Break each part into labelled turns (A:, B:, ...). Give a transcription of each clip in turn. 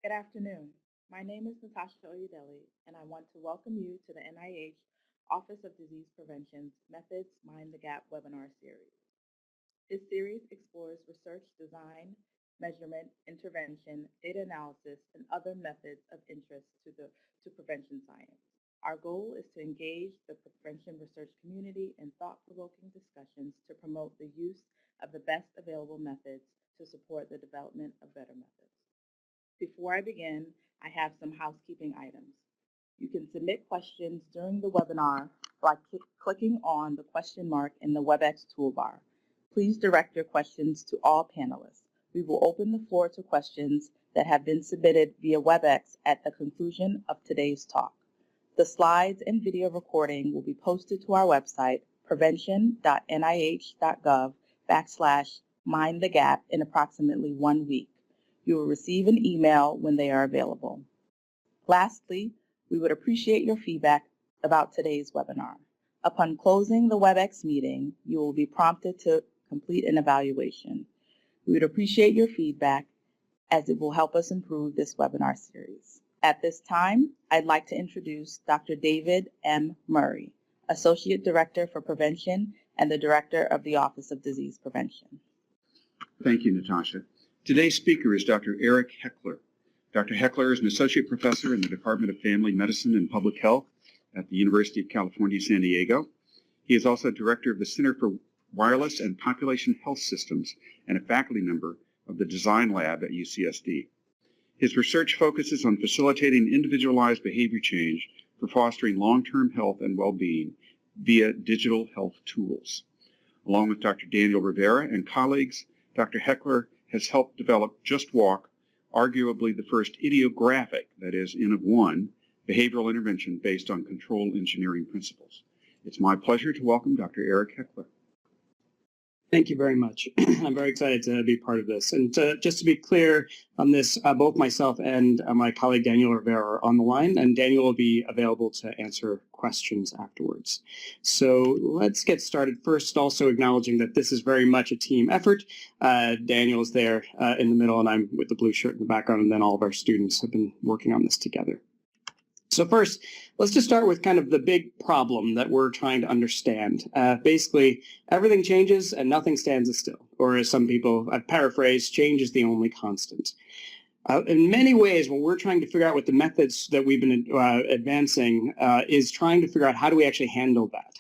A: Good afternoon. My name is Natasha Oyedeli, and I want to welcome you to the NIH Office of Disease Prevention's Methods Mind the Gap webinar series. This series explores research design, measurement, intervention, data analysis, and other methods of interest to prevention science. Our goal is to engage the prevention research community in thought-provoking discussions to promote the use of the best available methods to support the development of better methods. Before I begin, I have some housekeeping items. You can submit questions during the webinar by clicking on the question mark in the WebEx toolbar. Please direct your questions to all panelists. We will open the floor to questions that have been submitted via WebEx at the conclusion of today's talk. The slides and video recording will be posted to our website, prevention.nih.gov/mindthegap in approximately 1 week. You will receive an email when they are available. Lastly, we would appreciate your feedback about today's webinar. Upon closing the WebEx meeting, you will be prompted to complete an evaluation. We would appreciate your feedback as it will help us improve this webinar series. At this time, I'd like to introduce Dr. David M. Murray, Associate Director for Prevention and the Director of the Office of Disease Prevention.
B: Thank you, Natasha. Today's speaker is Dr. Eric Hekler. Dr. Hekler is an associate professor in the Department of Family Medicine and Public Health at the University of California, San Diego. He is also director of the Center for Wireless and Population Health Systems and a faculty member of the Design Lab at UCSD. His research focuses on facilitating individualized behavior change for fostering long-term health and well-being via digital health tools. Along with Dr. Daniel Rivera and colleagues, Dr. Hekler has helped develop Just Walk, arguably the first idiographic, that is, N of 1, behavioral intervention based on control engineering principles. It's my pleasure to welcome Dr. Eric Hekler.
C: Thank you very much. I'm very excited to be part of this. And just to be clear on this, both myself and my colleague Daniel Rivera are on the line, and Daniel will be available to answer questions afterwards. So let's get started. First, also acknowledging that this is very much a team effort. Daniel is there in the middle, and I'm with the blue shirt in the background, and then all of our students have been working on this together. So first, let's just start with kind of the big problem that we're trying to understand. Basically, everything changes and nothing stands still. Or as some people have paraphrased, change is the only constant. In many ways, when we're trying to figure out what the methods that we've been advancing is trying to figure out how do we actually handle that.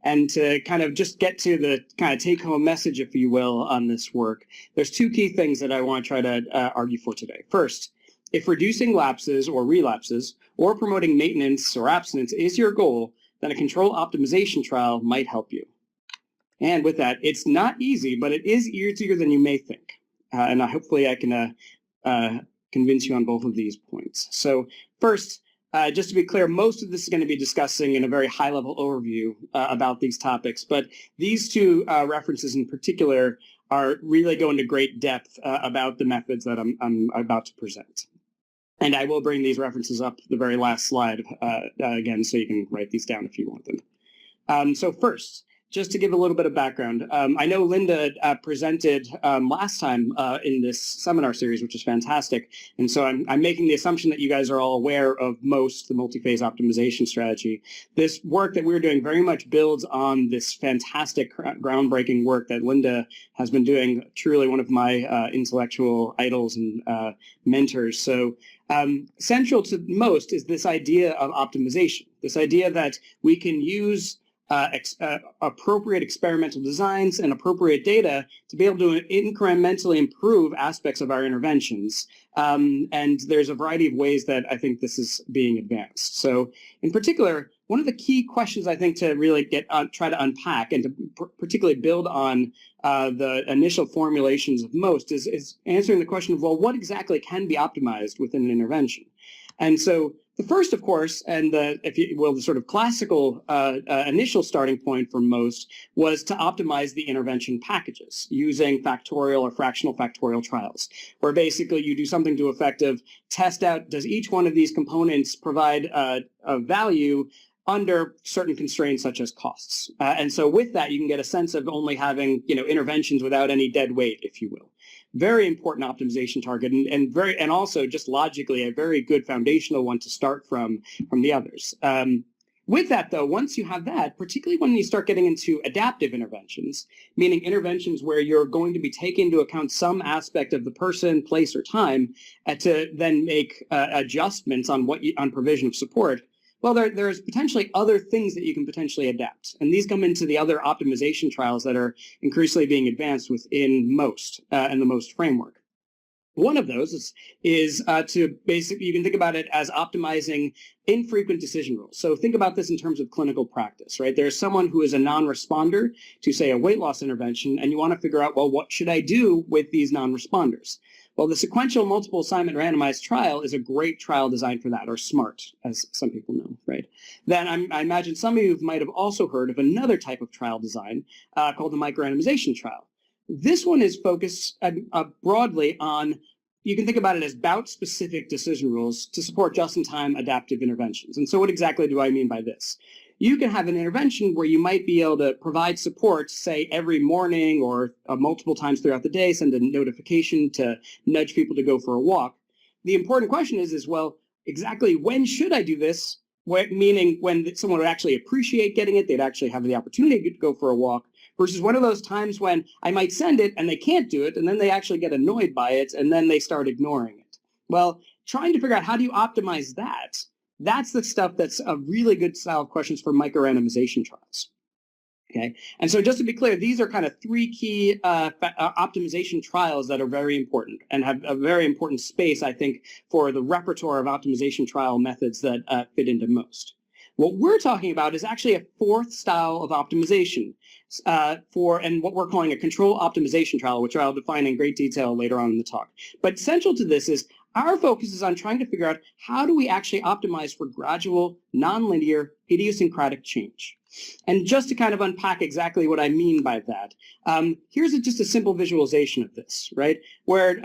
C: And to kind of just get to the kind of take-home message, if you will, on this work, there's two key things that I want to try to argue for today. First, if reducing lapses or relapses or promoting maintenance or abstinence is your goal, then a control optimization trial might help you. And with that, it's not easy, but it is easier than you may think. And hopefully I can convince you on both of these points. So first, just to be clear, most of this is going to be discussing in a very high-level overview about these topics, but these two references in particular are really go into great depth about the methods that I'm about to present. And I will bring these references up the very last slide again, so you can write these down if you want them. So first, just to give a little bit of background, I know Linda presented last time in this seminar series, which is fantastic. And so I'm making the assumption that you guys are all aware of MOST, the multi-phase optimization strategy. This work that we're doing very much builds on this fantastic groundbreaking work that Linda has been doing, truly one of my intellectual idols and mentors. So central to MOST is this idea of optimization, this idea that we can use appropriate experimental designs and appropriate data to be able to incrementally improve aspects of our interventions. And there's a variety of ways that I think this is being advanced. So in particular, one of the key questions I think to really try to unpack and to particularly build on the initial formulations of MOST is answering the question of, well, what exactly can be optimized within an intervention? And so the first, of course, and if you will, the sort of classical initial starting point for MOST was to optimize the intervention packages using factorial or fractional factorial trials, where basically you do something to effective test out, does each one of these components provide a value under certain constraints such as costs. And so with that, you can get a sense of only having interventions without any dead weight, if you will. very important optimization target, and also just logically a very good foundational one to start from the others. With that, though, once you have that, particularly when you start getting into adaptive interventions, meaning interventions where you're going to be taking into account some aspect of the person, place, or time to then make adjustments on on provision of support, well, there's potentially other things that you can potentially adapt. And these come into the other optimization trials that are increasingly being advanced within MOST and the MOST framework. One of those is to basically, you can think about it as optimizing infrequent decision rules. So think about this in terms of clinical practice, right? There's someone who is a non-responder to, say, a weight loss intervention, and you want to figure out, well, what should I do with these non-responders? Well, the sequential multiple assignment randomized trial is a great trial design for that, or SMART, as some people know, right? Then I imagine some of you might have also heard of another type of trial design called the micro-randomization trial. This one is focused broadly on, you can think about it as bout-specific decision rules to support just-in-time adaptive interventions. And so what exactly do I mean by this? You can have an intervention where you might be able to provide support, say, every morning or multiple times throughout the day, send a notification to nudge people to go for a walk. The important question is well, exactly when should I do this? Meaning when someone would actually appreciate getting it, they'd actually have the opportunity to go for a walk, versus one of those times when I might send it and they can't do it, and then they actually get annoyed by it, and then they start ignoring it. Well, trying to figure out how do you optimize that, that's the stuff that's a really good style of questions for micro-randomization trials. Okay, and so just to be clear, these are kind of three key optimization trials that are very important and have a very important space, I think, for the repertoire of optimization trial methods that fit into MOST. What we're talking about is actually a fourth style of optimization and what we're calling a control optimization trial, which I'll define in great detail later on in the talk. But central to this is our focus is on trying to figure out how do we actually optimize for gradual, nonlinear, idiosyncratic change. And just to kind of unpack exactly what I mean by that, here's just a simple visualization of this, right? Where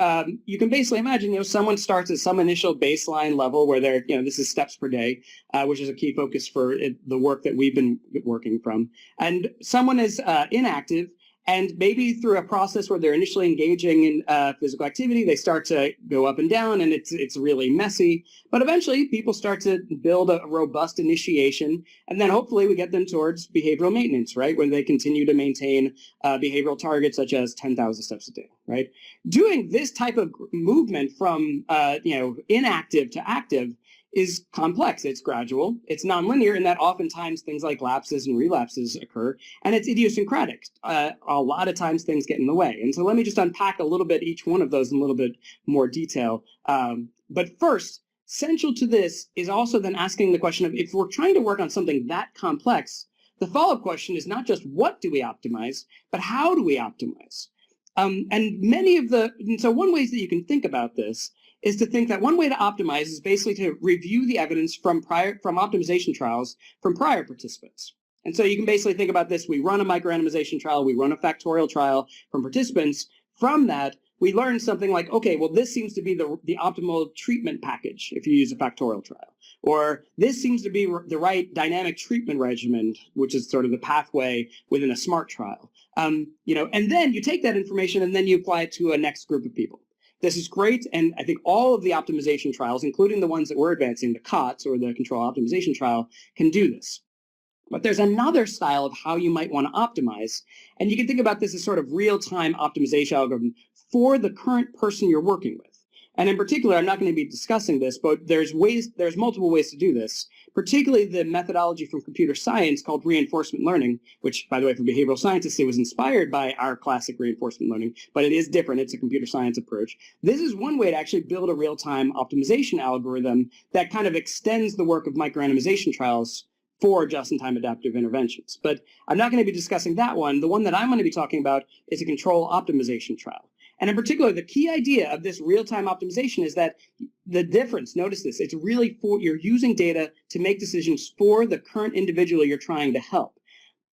C: you can basically imagine, someone starts at some initial baseline level where they're, this is steps per day, which is a key focus for the work that we've been working from. And someone is inactive, and maybe through a process where they're initially engaging in physical activity, they start to go up and down, and it's really messy. But eventually, people start to build a robust initiation, and then hopefully we get them towards behavioral maintenance, right, where they continue to maintain behavioral targets such as 10,000 steps a day, right? Doing this type of movement from inactive to active is complex. It's gradual, it's nonlinear, and that oftentimes things like lapses and relapses occur, and it's idiosyncratic. A lot of times things get in the way. And so let me just unpack a little bit each one of those in a little bit more detail. But first, central to this is also then asking the question of, if we're trying to work on something that complex, the follow-up question is not just what do we optimize, but how do we optimize? So one way that you can think about this is to think that one way to optimize is basically to review the evidence from optimization trials from prior participants. And so you can basically think about this. We run a micro-randomization trial. We run a factorial trial from participants. From that, we learn something like, okay, well, this seems to be the optimal treatment package if you use a factorial trial. Or this seems to be the right dynamic treatment regimen, which is sort of the pathway within a SMART trial. And then you take that information and then you apply it to a next group of people. This is great, and I think all of the optimization trials, including the ones that we're advancing, the COTS, or the control optimization trial, can do this. But there's another style of how you might want to optimize, and you can think about this as sort of real-time optimization algorithm for the current person you're working with. And in particular, I'm not going to be discussing this, but there's multiple ways to do this, particularly the methodology from computer science called reinforcement learning, which, by the way, for behavioral scientists, it was inspired by our classic reinforcement learning, but it is different. It's a computer science approach. This is one way to actually build a real-time optimization algorithm that kind of extends the work of micro-randomization trials for just-in-time adaptive interventions. But I'm not going to be discussing that one. The one that I'm going to be talking about is a control optimization trial. And in particular, the key idea of this real-time optimization is that the difference, notice this, it's really you're using data to make decisions for the current individual you're trying to help.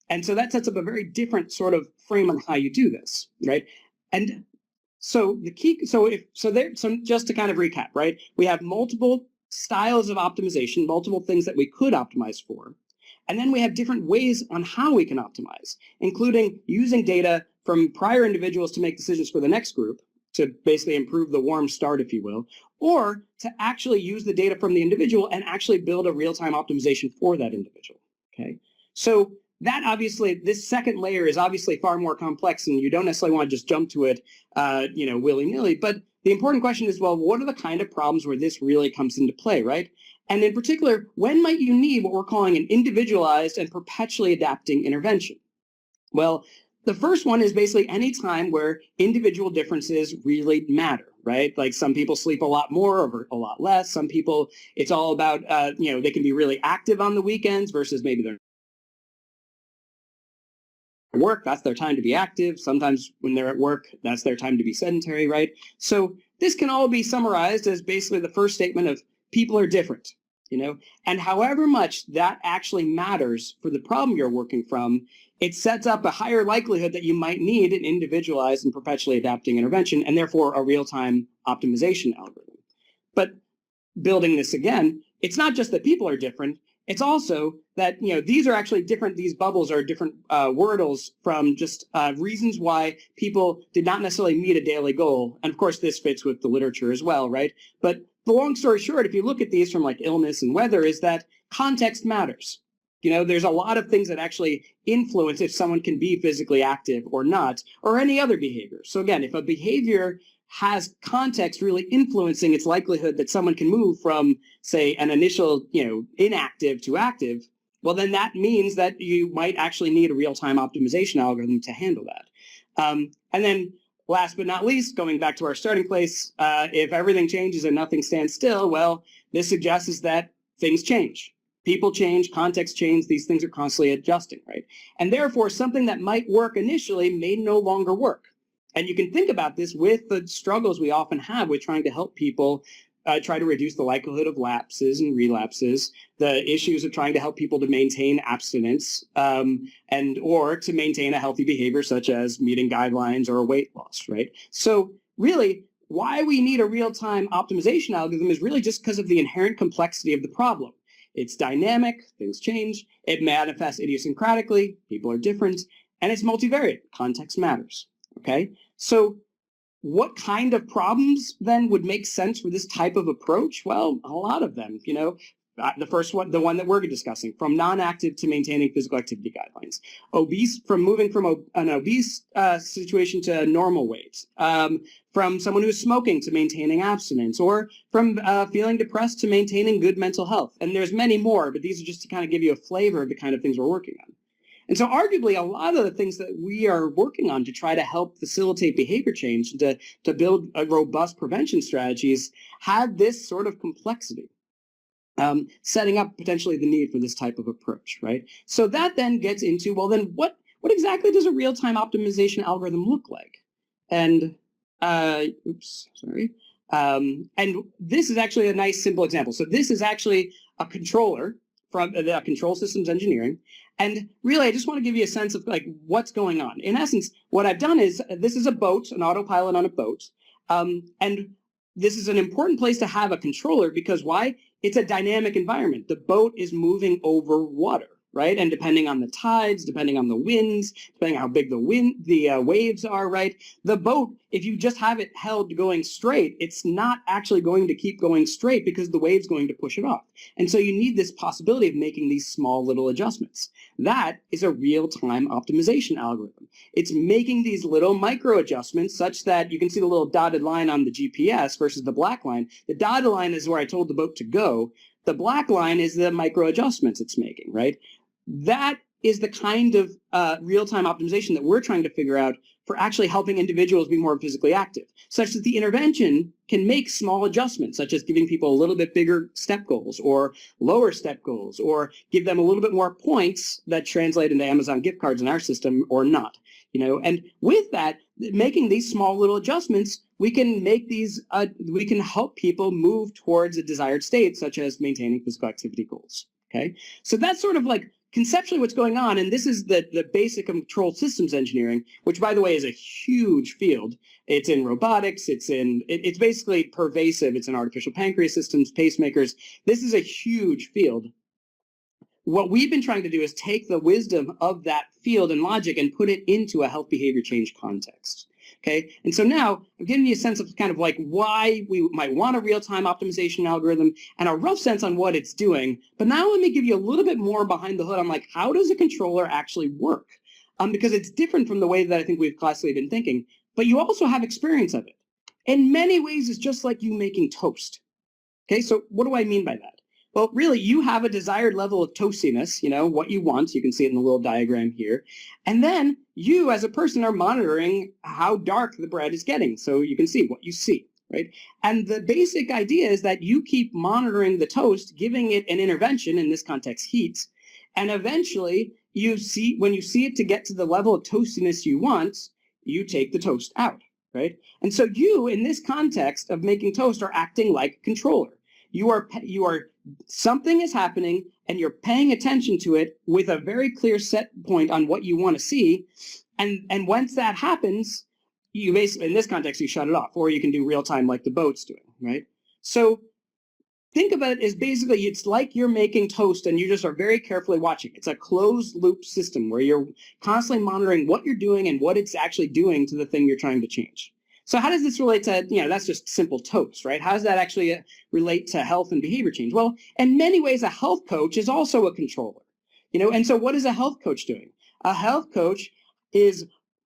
C: And so that sets up a very different sort of frame on how you do this, right? And so just to kind of recap, right? We have multiple styles of optimization, multiple things that we could optimize for. And then we have different ways on how we can optimize, including using data from prior individuals to make decisions for the next group, to basically improve the warm start, if you will, or to actually use the data from the individual and actually build a real-time optimization for that individual, okay? So that obviously, this second layer is obviously far more complex, and you don't necessarily want to just jump to it, willy-nilly. But the important question is, well, what are the kind of problems where this really comes into play, right? And in particular, when might you need what we're calling an individualized and perpetually adapting intervention? Well, the first one is basically any time where individual differences really matter, right? Like some people sleep a lot more or a lot less. Some people, it's all about, they can be really active on the weekends versus maybe they're work, that's their time to be active. Sometimes when they're at work, that's their time to be sedentary, right? So this can all be summarized as basically the first statement of people are different, and however much that actually matters for the problem you're working from, it sets up a higher likelihood that you might need an individualized and perpetually adapting intervention, and therefore a real-time optimization algorithm. But building this again, it's not just that people are different, it's also that these are actually different, these bubbles are different wordles from just reasons why people did not necessarily meet a daily goal. And of course, this fits with the literature as well, right? But the long story short, if you look at these from like illness and weather, is that context matters. There's a lot of things that actually influence if someone can be physically active or not, or any other behavior. So again, if a behavior has context really influencing its likelihood that someone can move from, say, an initial, inactive to active, well, then that means that you might actually need a real-time optimization algorithm to handle that. And then last but not least, going back to our starting place, if everything changes and nothing stands still, well, this suggests that things change. People change, context change, these things are constantly adjusting, right? And therefore, something that might work initially may no longer work. And you can think about this with the struggles we often have with trying to help people try to reduce the likelihood of lapses and relapses, the issues of trying to help people to maintain abstinence or to maintain a healthy behavior such as meeting guidelines or weight loss, right? So really, why we need a real-time optimization algorithm is really just because of the inherent complexity of the problem. It's dynamic, things change, it manifests idiosyncratically, people are different, and it's multivariate, context matters, okay? So what kind of problems then would make sense for this type of approach? Well, a lot of them, the first one, the one that we're discussing, from non-active to maintaining physical activity guidelines, moving from an obese situation to normal weight, from someone who's smoking to maintaining abstinence, or from feeling depressed to maintaining good mental health. And there's many more, but these are just to kind of give you a flavor of the kind of things we're working on. And so arguably, a lot of the things that we are working on to try to help facilitate behavior change, to build a robust prevention strategies, had this sort of complexity, setting up potentially the need for this type of approach, right? So that then gets into, well, then what exactly does a real-time optimization algorithm look like? And, and this is actually a nice, simple example. So this is actually a controller from the control systems engineering. And really, I just want to give you a sense of like what's going on. In essence, what I've done is this is a boat, an autopilot on a boat. And this is an important place to have a controller because why? It's a dynamic environment. The boat is moving over water, right? And depending on the tides, depending on the winds, depending on how big the waves are, right? The boat, if you just have it held going straight, it's not actually going to keep going straight because the wave's going to push it off. And so you need this possibility of making these small little adjustments. That is a real-time optimization algorithm. It's making these little micro adjustments such that you can see the little dotted line on the GPS versus the black line. The dotted line is where I told the boat to go. The black line is the micro adjustments it's making, right? That is the kind of real-time optimization that we're trying to figure out for actually helping individuals be more physically active, such that the intervention can make small adjustments, such as giving people a little bit bigger step goals or lower step goals, or give them a little bit more points that translate into Amazon gift cards in our system or not. And with that, making these small little adjustments, we can make these, we can help people move towards a desired state, such as maintaining physical activity goals. Okay, so that's sort of like conceptually what's going on, and this is the basic control systems engineering, which, by the way, is a huge field. It's in robotics. It's basically pervasive. It's in artificial pancreas systems, pacemakers. This is a huge field. What we've been trying to do is take the wisdom of that field and logic and put it into a health behavior change context. Okay, and so now I'm giving you a sense of kind of like why we might want a real-time optimization algorithm and a rough sense on what it's doing. But now let me give you a little bit more behind the hood on like how does a controller actually work? Because it's different from the way that I think we've classically been thinking, but you also have experience of it. In many ways, it's just like you making toast. Okay, so what do I mean by that? Well, really, you have a desired level of toastiness, what you want. You can see it in the little diagram here. And then you, as a person, are monitoring how dark the bread is getting. So you can see what you see, right? And the basic idea is that you keep monitoring the toast, giving it an intervention, in this context, heat. And eventually, when you see it to get to the level of toastiness you want, you take the toast out, right? And so you, in this context of making toast, are acting like a controller. You are something is happening and you're paying attention to it with a very clear set point on what you want to see. And once that happens, you basically, in this context, you shut it off, or you can do real time like the boat's doing, right? So think of it as basically, it's like you're making toast and you just are very carefully watching. It's a closed loop system where you're constantly monitoring what you're doing and what it's actually doing to the thing you're trying to change. So how does this relate to, that's just simple toast, right? How does that actually relate to health and behavior change? Well, in many ways, a health coach is also a controller, and so what is a health coach doing? A health coach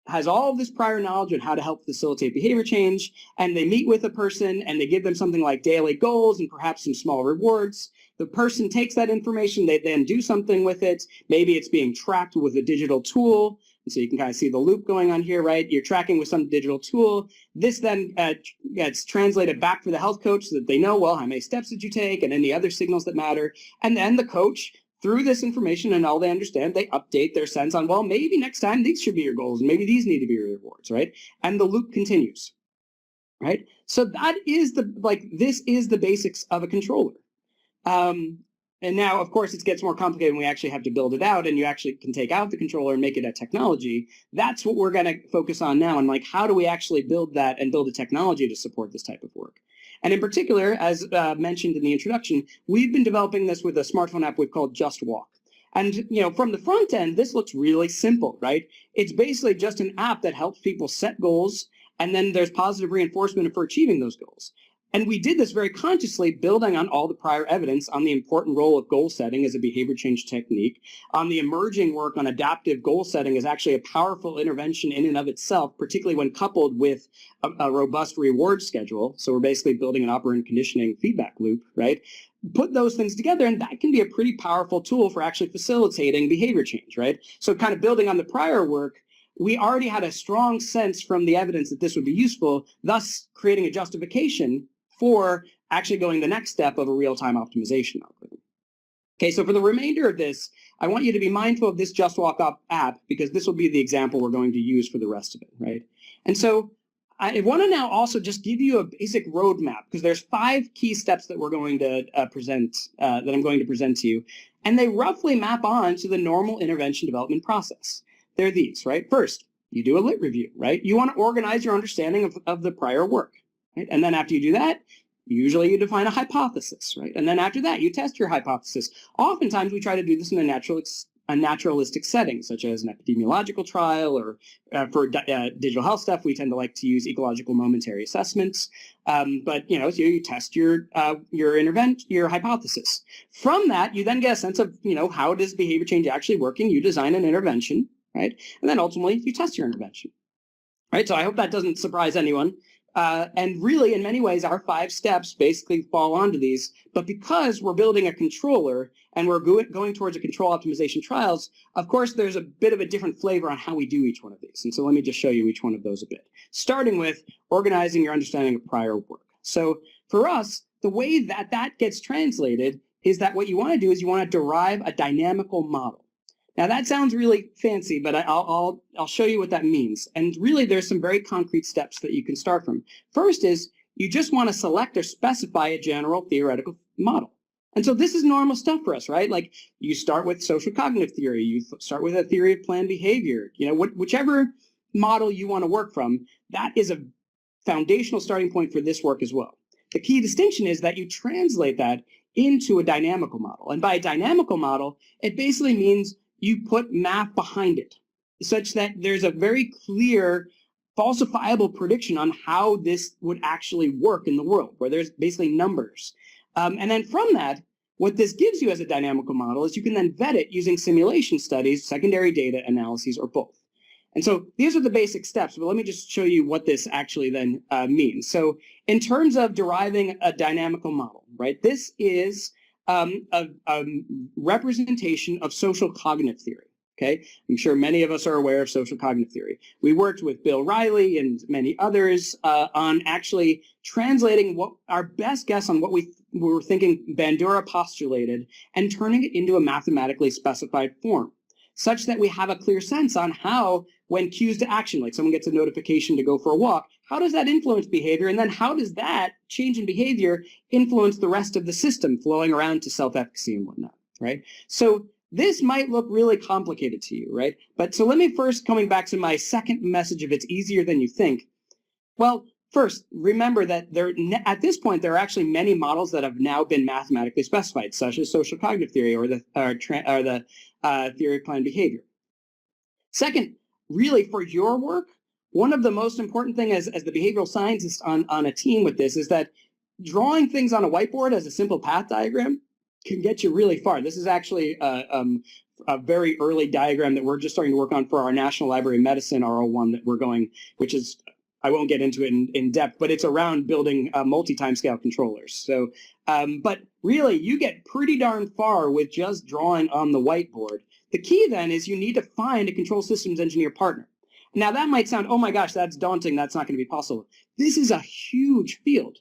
C: has all of this prior knowledge on how to help facilitate behavior change, and they meet with a person and they give them something like daily goals and perhaps some small rewards. The person takes that information, they then do something with it. Maybe it's being tracked with a digital tool. And so you can kind of see the loop going on here, right? You're tracking with some digital tool. This then gets translated back for the health coach so that they know, well, how many steps did you take and any other signals that matter. And then the coach, through this information and all they understand, they update their sense on, well, maybe next time these should be your goals and maybe these need to be your rewards, right? And the loop continues, right? So that is this is the basics of a controller. And now, of course, it gets more complicated when we actually have to build it out and you actually can take out the controller and make it a technology. That's what we're going to focus on now. And like, how do we actually build that and build a technology to support this type of work? And in particular, as mentioned in the introduction, we've been developing this with a smartphone app we've called Just Walk. And, from the front end, this looks really simple, right? It's basically just an app that helps people set goals, and then there's positive reinforcement for achieving those goals. And we did this very consciously, building on all the prior evidence on the important role of goal setting as a behavior change technique, on the emerging work on adaptive goal setting as actually a powerful intervention in and of itself, particularly when coupled with a robust reward schedule. So we're basically building an operant conditioning feedback loop, right? Put those things together, and that can be a pretty powerful tool for actually facilitating behavior change, right? So kind of building on the prior work, we already had a strong sense from the evidence that this would be useful, thus creating a justification for actually going the next step of a real-time optimization algorithm. Okay, so for the remainder of this, I want you to be mindful of this Just Walk Up app because this will be the example we're going to use for the rest of it, right? And so I want to now also just give you a basic roadmap because there's 5 key steps that we're going to present, that I'm going to present to you, and they roughly map on to the normal intervention development process. They're these, right? First, you do a lit review, right? You want to organize your understanding of the prior work. Right? And then after you do that, usually you define a hypothesis, right? And then after that, you test your hypothesis. Oftentimes, we try to do this in a naturalistic setting, such as an epidemiological trial, or for digital health stuff, we tend to like to use ecological momentary assessments. But so you test your hypothesis. From that, you then get a sense of how does behavior change actually working. You design an intervention, right? And then ultimately, you test your intervention, right? So I hope that doesn't surprise anyone. And really, in many ways, our 5 steps basically fall onto these. But because we're building a controller and we're going towards a control optimization trials, of course, there's a bit of a different flavor on how we do each one of these. And so let me just show you each one of those a bit, starting with organizing your understanding of prior work. So for us, the way that gets translated is that what you want to do is you want to derive a dynamical model. Now that sounds really fancy, but I'll show you what that means. And really, there's some very concrete steps that you can start from. First is you just want to select or specify a general theoretical model. And so this is normal stuff for us, right? Like you start with social cognitive theory, you start with a theory of planned behavior, whichever model you want to work from, that is a foundational starting point for this work as well. The key distinction is that you translate that into a dynamical model. And by a dynamical model, it basically means you put math behind it such that there's a very clear falsifiable prediction on how this would actually work in the world, where there's basically numbers. And then from that, what this gives you as a dynamical model is you can then vet it using simulation studies, secondary data analyses, or both. And so these are the basic steps, but let me just show you what this actually then means. So in terms of deriving a dynamical model, right, this is a representation of social cognitive theory. Okay, I'm sure many of us are aware of social cognitive theory. We worked with Bill Riley and many others on actually translating what our best guess on what we were thinking Bandura postulated and turning it into a mathematically specified form, such that we have a clear sense on how, when cues to action, like someone gets a notification to go for a walk, how does that influence behavior? And then how does that change in behavior influence the rest of the system flowing around to self-efficacy and whatnot, right? So this might look really complicated to you, right? But so let me first, coming back to my second message of it's easier than you think. Well, first, remember that at this point, there are actually many models that have now been mathematically specified, such as social cognitive theory or the theory of planned behavior. Second, really for your work, one of the most important things as the behavioral scientist on a team with this is that drawing things on a whiteboard as a simple path diagram can get you really far. This is actually a very early diagram that we're just starting to work on for our National Library of Medicine R01 that we're going, which is, I won't get into it in depth, but it's around building multi-timescale controllers. So, but really, you get pretty darn far with just drawing on the whiteboard. The key then is you need to find a control systems engineer partner. Now that might sound, oh my gosh, that's daunting. That's not going to be possible. This is a huge field.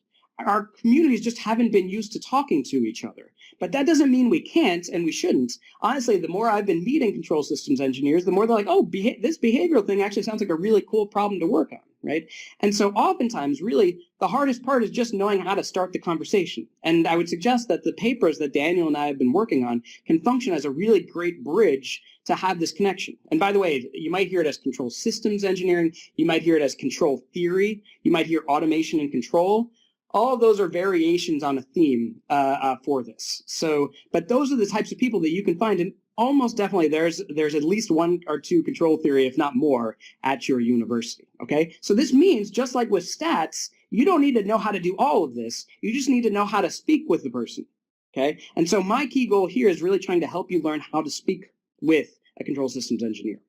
C: Our communities just haven't been used to talking to each other. But that doesn't mean we can't and we shouldn't. Honestly, the more I've been meeting control systems engineers, the more they're like, oh, this behavioral thing actually sounds like a really cool problem to work on, right? And so oftentimes, really, the hardest part is just knowing how to start the conversation. And I would suggest that the papers that Daniel and I have been working on can function as a really great bridge to have this connection. And by the way, you might hear it as control systems engineering. You might hear it as control theory. You might hear automation and control. All of those are variations on a theme for this. So, but those are the types of people that you can find, and almost definitely there's at least one or two control theory, if not more, at your university. Okay, so this means just like with stats, you don't need to know how to do all of this. You just need to know how to speak with the person. Okay, and so my key goal here is really trying to help you learn how to speak with a control systems engineer.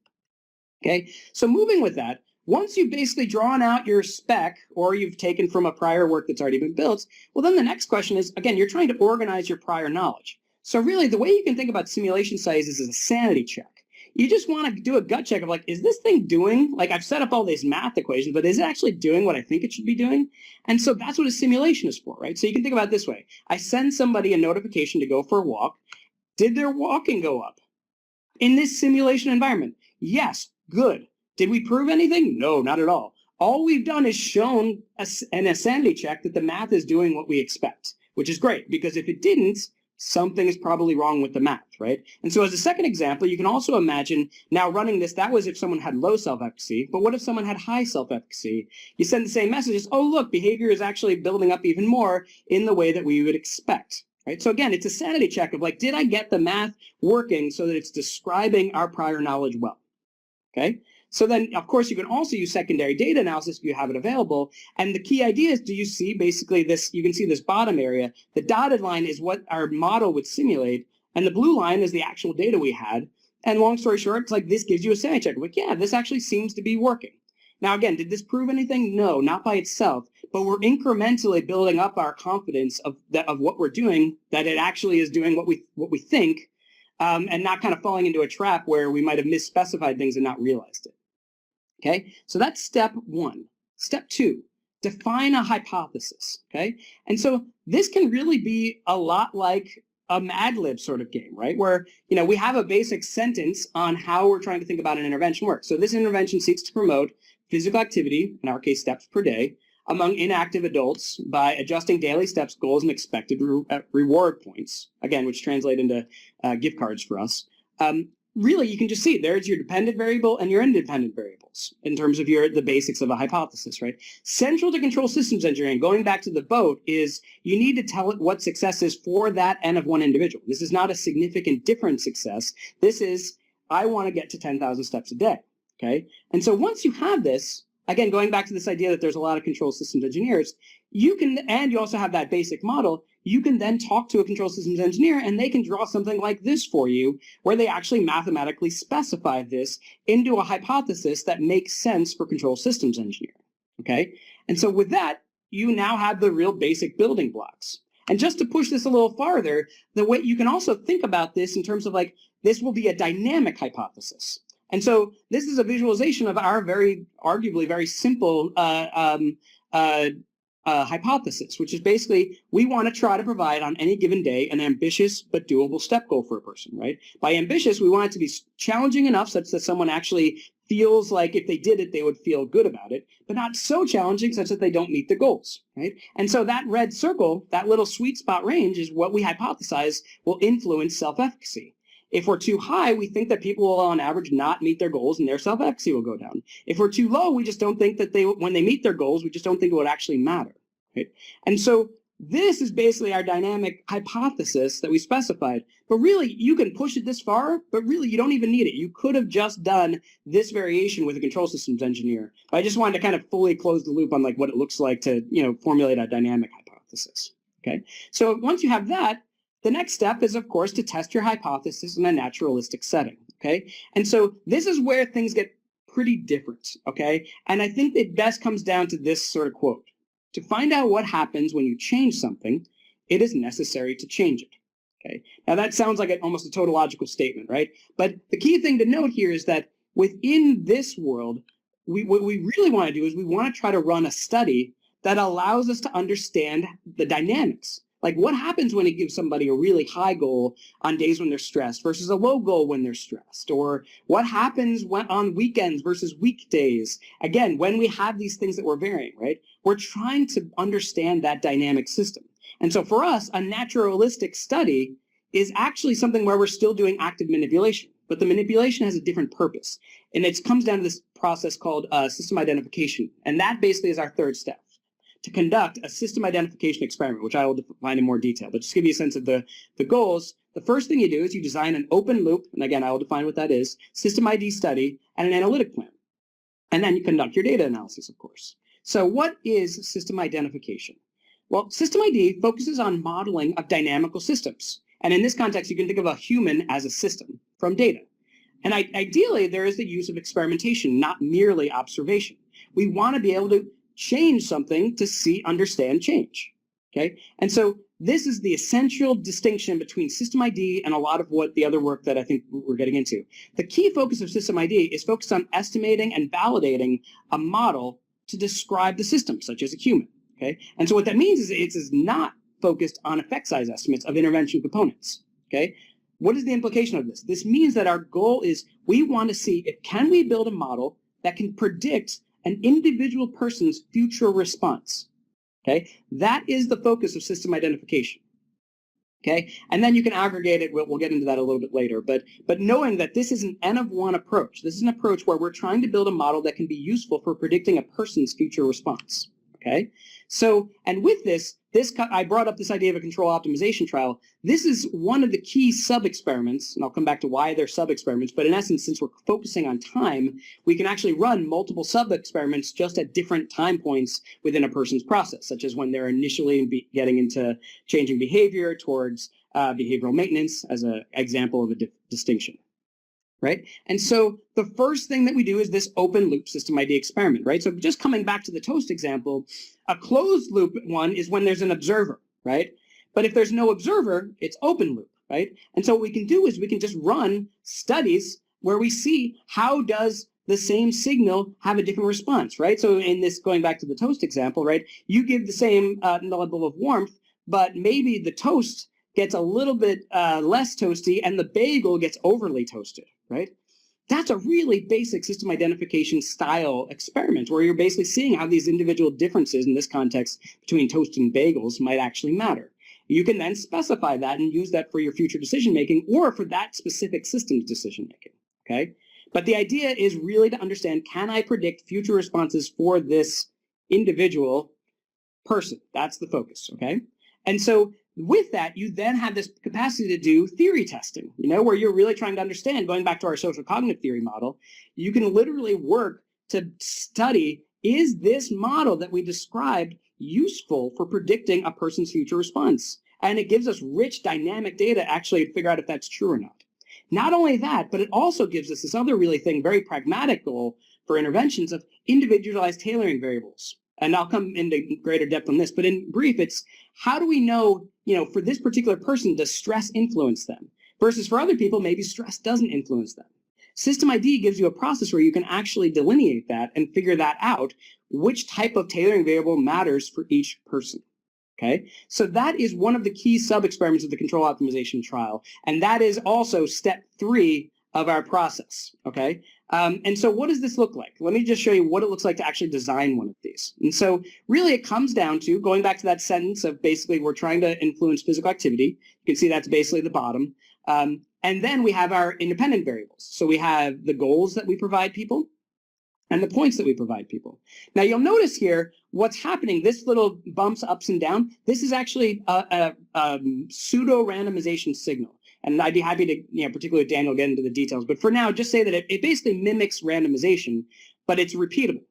C: Okay, so moving with that. Once you've basically drawn out your spec or you've taken from a prior work that's already been built, well, then the next question is, again, you're trying to organize your prior knowledge. So really, the way you can think about simulation sizes is a sanity check. You just want to do a gut check of like, is this thing doing, like I've set up all these math equations, but is it actually doing what I think it should be doing? And so that's what a simulation is for, right? So you can think about it this way. I send somebody a notification to go for a walk. Did their walking go up? In this simulation environment? Yes, good. Did we prove anything? No, not at all. All we've done is shown an insanity check that the math is doing what we expect, which is great, because if it didn't, something is probably wrong with the math, right? And so as a second example, you can also imagine now running this, that was if someone had low self-efficacy, but what if someone had high self-efficacy? You send the same messages, oh, look, behavior is actually building up even more in the way that we would expect. Right? So again, it's a sanity check of like, did I get the math working so that it's describing our prior knowledge well? Okay. So then, of course, you can also use secondary data analysis if you have it available. And the key idea is, do you see basically this? You can see this bottom area. The dotted line is what our model would simulate, and the blue line is the actual data we had. And long story short, it's like this gives you a sanity check. Like, yeah, this actually seems to be working. Now, again, did this prove anything? No, not by itself. But we're incrementally building up our confidence of what we're doing, that it actually is doing what we think, and not kind of falling into a trap where we might have misspecified things and not realized it. Okay, so that's step one. Step two, define a hypothesis. Okay, and so this can really be a lot like a Mad Lib sort of game, right? Where, you know, we have a basic sentence on how we're trying to think about an intervention work. So this intervention seeks to promote physical activity, in our case, steps per day, among inactive adults by adjusting daily steps goals and expected reward points, again, which translate into gift cards for us. Really, you can just see there's your dependent variable and your independent variables in terms of the basics of a hypothesis, right? Central to control systems engineering, going back to the boat, is you need to tell it what success is for that N of one individual. This is not a significant different success. This is, I want to get to 10,000 steps a day, okay? And so once you have this, again, going back to this idea that there's a lot of control systems engineers, you can, and you also have that basic model, you can then talk to a control systems engineer and they can draw something like this for you, where they actually mathematically specify this into a hypothesis that makes sense for control systems engineering, okay? And so with that, you now have the real basic building blocks. And just to push this a little farther, the way you can also think about this in terms of like, this will be a dynamic hypothesis. And so this is a visualization of our arguably very simple hypothesis, which is basically we want to try to provide on any given day an ambitious but doable step goal for a person, right? By ambitious, we want it to be challenging enough such that someone actually feels like if they did it, they would feel good about it, but not so challenging such that they don't meet the goals, right? And so that red circle, that little sweet spot range is what we hypothesize will influence self-efficacy. If we're too high, we think that people will, on average, not meet their goals and their self-efficacy will go down. If we're too low, we just don't think that when they meet their goals, we just don't think it would actually matter. Right? And so this is basically our dynamic hypothesis that we specified. But really, you can push it this far, but really, you don't even need it. You could have just done this variation with a control systems engineer. But I just wanted to kind of fully close the loop on like what it looks like to, formulate a dynamic hypothesis. Okay. So once you have that, the next step is, of course, to test your hypothesis in a naturalistic setting, okay? And so this is where things get pretty different, okay? And I think it best comes down to this sort of quote. To find out what happens when you change something, it is necessary to change it, okay? Now that sounds like almost a tautological statement, right? But the key thing to note here is that within this world, what we really want to do is we want to try to run a study that allows us to understand the dynamics. Like what happens when it gives somebody a really high goal on days when they're stressed versus a low goal when they're stressed? Or what happens on weekends versus weekdays? Again, when we have these things that we're varying, right? We're trying to understand that dynamic system. And so for us, a naturalistic study is actually something where we're still doing active manipulation, but the manipulation has a different purpose. And it comes down to this process called system identification. And that basically is our third step. To conduct a system identification experiment, which I will define in more detail. But just to give you a sense of the goals, the first thing you do is you design an open loop, and again, I will define what that is, system ID study, and an analytic plan. And then you conduct your data analysis, of course. So what is system identification? Well, system ID focuses on modeling of dynamical systems. And in this context, you can think of a human as a system from data. And ideally, there is the use of experimentation, not merely observation. We want to be able to change something to understand change, okay? And so this is the essential distinction between system ID and a lot of what the other work that I think we're getting into. The key focus of system ID is focused on estimating and validating a model to describe the system, such as a human, okay? And so what that means is it is not focused on effect size estimates of intervention components, okay? What is the implication of this? This means that our goal is we want to see can we build a model that can predict an individual person's future response, okay? That is the focus of system identification, okay? And then you can aggregate it. We'll get into that a little bit later. But knowing that this is an N of 1 approach, this is an approach where we're trying to build a model that can be useful for predicting a person's future response, okay? So, and with this, I brought up this idea of a control optimization trial. This is one of the key sub-experiments, and I'll come back to why they're sub-experiments, but in essence, since we're focusing on time, we can actually run multiple sub-experiments just at different time points within a person's process, such as when they're initially getting into changing behavior towards behavioral maintenance as an example of a distinction. Right? And so the first thing that we do is this open loop system ID experiment, right? So just coming back to the toast example, a closed loop one is when there's an observer, right? But if there's no observer, it's open loop, right? And so what we can do is we can just run studies where we see how does the same signal have a different response, right? So in this, going back to the toast example, right? You give the same level of warmth, but maybe the toast gets a little bit less toasty and the bagel gets overly toasted, right? That's a really basic system identification style experiment where you're basically seeing how these individual differences in this context between toast and bagels might actually matter. You can then specify that and use that for your future decision making or for that specific system's decision making, okay? But the idea is really to understand, can I predict future responses for this individual person? That's the focus, okay? And so with that, you then have this capacity to do theory testing, where you're really trying to understand, going back to our social cognitive theory model, you can literally work to study is this model that we described useful for predicting a person's future response? And it gives us rich dynamic data actually to figure out if that's true or not. Not only that, but it also gives us this other really thing, very pragmatic goal for interventions of individualized tailoring variables. And I'll come into greater depth on this, but in brief, it's how do we know, for this particular person, does stress influence them? Versus for other people, maybe stress doesn't influence them. System ID gives you a process where you can actually delineate that and figure that out, which type of tailoring variable matters for each person. Okay, so that is one of the key sub-experiments of the control optimization trial, and that is also step 3 of our process. Okay, and so what does this look like? Let me just show you what it looks like to actually design one of these. And so really it comes down to going back to that sentence of basically we're trying to influence physical activity. You can see that's basically the bottom. And then we have our independent variables. So we have the goals that we provide people and the points that we provide people. Now you'll notice here what's happening, this little bumps ups and down, this is actually a pseudo-randomization signal. And I'd be happy to, particularly with Daniel, get into the details. But for now, just say that it basically mimics randomization, but it's repeatable.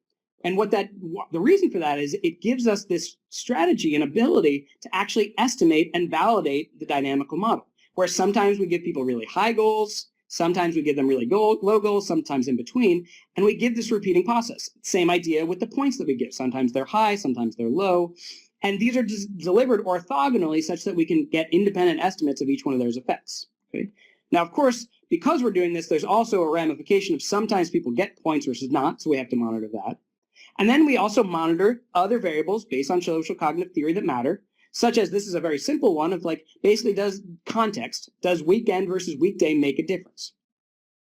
C: And the reason for that is it gives us this strategy and ability to actually estimate and validate the dynamical model, where sometimes we give people really high goals, sometimes we give them really low goals, sometimes in between, and we give this repeating process. Same idea with the points that we give. Sometimes they're high, sometimes they're low. And these are delivered orthogonally such that we can get independent estimates of each one of those effects. Okay? Now, of course, because we're doing this, there's also a ramification of sometimes people get points versus not, so we have to monitor that. And then we also monitor other variables based on social cognitive theory that matter, such as this is a very simple one of basically does context, does weekend versus weekday make a difference?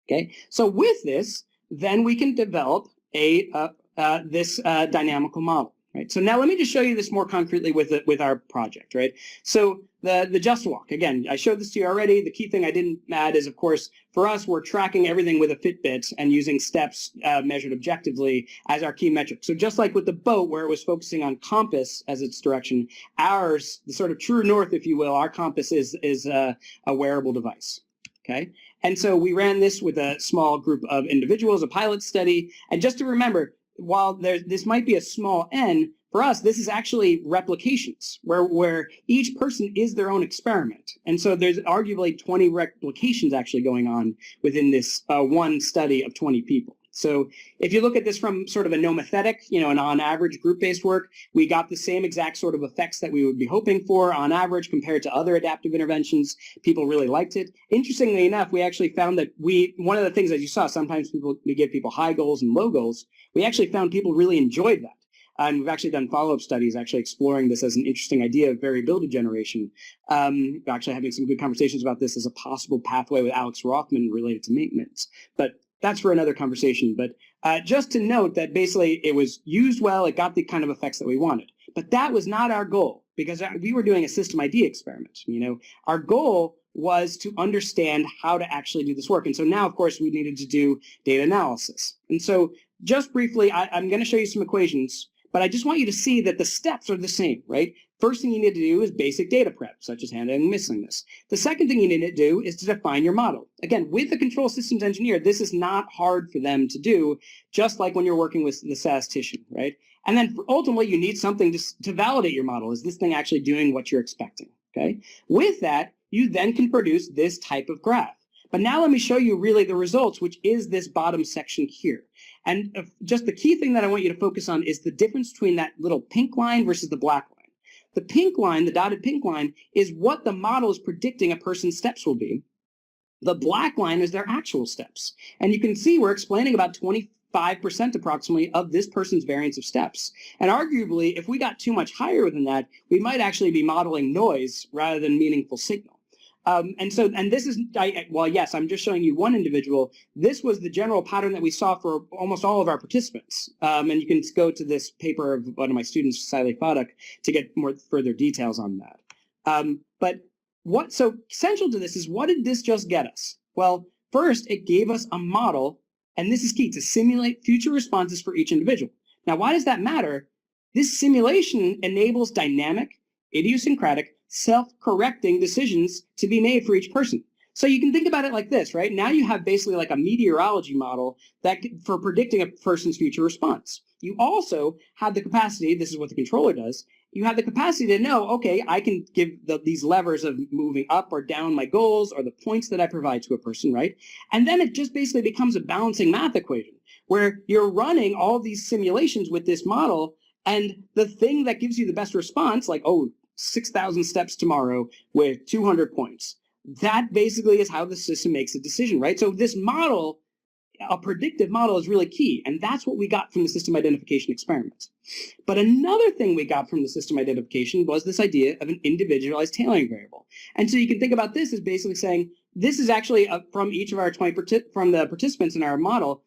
C: Okay, so with this, then we can develop this dynamical model. Right. So now let me just show you this more concretely with our project. Right. So the Just Walk, again, I showed this to you already. The key thing I didn't add is, of course, for us, we're tracking everything with a Fitbit and using steps measured objectively as our key metric. So just like with the boat, where it was focusing on compass as its direction, ours, the sort of true north, if you will, our compass is a wearable device. Okay. And so we ran this with a small group of individuals, a pilot study. And just to remember, while this might be a small n, for us, this is actually replications, where each person is their own experiment. And so there's arguably 20 replications actually going on within this one study of 20 people. So if you look at this from sort of a nomothetic, an on-average group-based work, we got the same exact sort of effects that we would be hoping for on average compared to other adaptive interventions. People really liked it. Interestingly enough, we actually found that one of the things that you saw, sometimes we give people high goals and low goals. We actually found people really enjoyed that. And we've actually done follow-up studies actually exploring this as an interesting idea of variability generation. Actually having some good conversations about this as a possible pathway with Alex Rothman related to maintenance. But that's for another conversation. But just to note that basically it was used well, it got the kind of effects that we wanted. But that was not our goal, because we were doing a system ID experiment. Our goal was to understand how to actually do this work. And so now, of course, we needed to do data analysis. And so just briefly, I'm going to show you some equations, but I just want you to see that the steps are the same, right? First thing you need to do is basic data prep, such as handling missingness. The second thing you need to do is to define your model. Again, with a control systems engineer, this is not hard for them to do, just like when you're working with the statistician, right? And then ultimately, you need something to validate your model. Is this thing actually doing what you're expecting, okay? With that, you then can produce this type of graph. But now let me show you really the results, which is this bottom section here. And just the key thing that I want you to focus on is the difference between that little pink line versus the black line. The pink line, the dotted pink line, is what the model is predicting a person's steps will be. The black line is their actual steps. And you can see we're explaining about 25% approximately of this person's variance of steps. And arguably, if we got too much higher than that, we might actually be modeling noise rather than meaningful signal. And this is, well, yes, I'm just showing you one individual. This was the general pattern that we saw for almost all of our participants. And you can go to this paper of one of my students, Siley Fadak, to get more further details on that. So essential to this is, what did this just get us? Well, first, it gave us a model, and this is key, to simulate future responses for each individual. Now, why does that matter? This simulation enables dynamic, idiosyncratic, self-correcting decisions to be made for each person. So you can think about it like this, right? Now you have basically like a meteorology model that for predicting a person's future response. You also have the capacity, this is what the controller does, you have the capacity to know, okay, I can give these levers of moving up or down my goals or the points that I provide to a person, right? And then it just basically becomes a balancing math equation where you're running all these simulations with this model, and the thing that gives you the best response, like, oh, 6,000 steps tomorrow with 200 points, that basically is how the system makes a decision, right? So this model, a predictive model, is really key, and that's what we got from the system identification experiments. But another thing we got from the system identification was this idea of an individualized tailoring variable. And so you can think about this as basically saying, this is actually from each of our 20 from the participants in our model.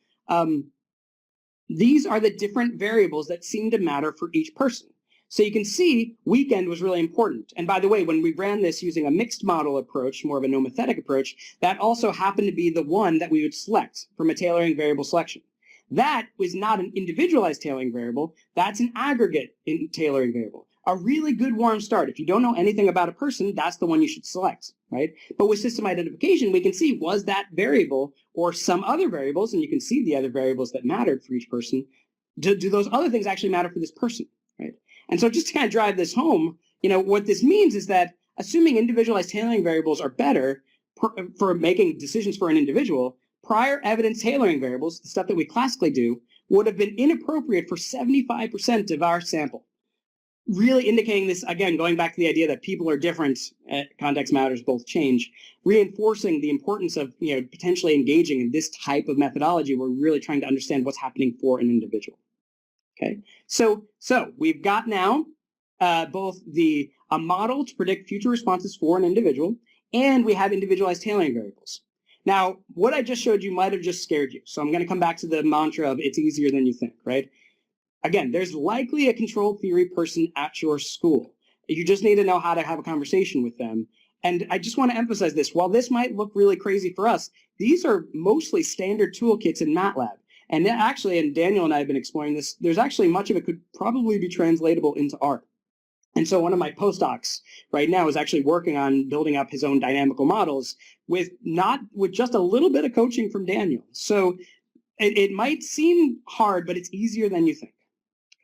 C: These are the different variables that seem to matter for each person. So you can see weekend was really important. And by the way, when we ran this using a mixed model approach, more of a nomothetic approach, that also happened to be the one that we would select from a tailoring variable selection. That was not an individualized tailoring variable. That's an aggregate tailoring variable. A really good warm start. If you don't know anything about a person, that's the one you should select, right? But with system identification, we can see, was that variable or some other variables, and you can see the other variables that mattered for each person, do those other things actually matter for this person, right? And so just to kind of drive this home, what this means is that assuming individualized tailoring variables are better for making decisions for an individual, prior evidence tailoring variables, the stuff that we classically do, would have been inappropriate for 75% of our sample. Really indicating this, again, going back to the idea that people are different, context matters, both change, reinforcing the importance of potentially engaging in this type of methodology where we're really trying to understand what's happening for an individual. Okay, so we've got now both a model to predict future responses for an individual, and we have individualized tailoring variables. Now, what I just showed you might have just scared you. So I'm going to come back to the mantra of it's easier than you think, right? Again, there's likely a control theory person at your school. You just need to know how to have a conversation with them. And I just want to emphasize this. While this might look really crazy for us, these are mostly standard toolkits in MATLAB. And actually, and Daniel and I have been exploring this, there's actually much of it could probably be translatable into R. And so one of my postdocs right now is actually working on building up his own dynamical models with just a little bit of coaching from Daniel. So it might seem hard, but it's easier than you think.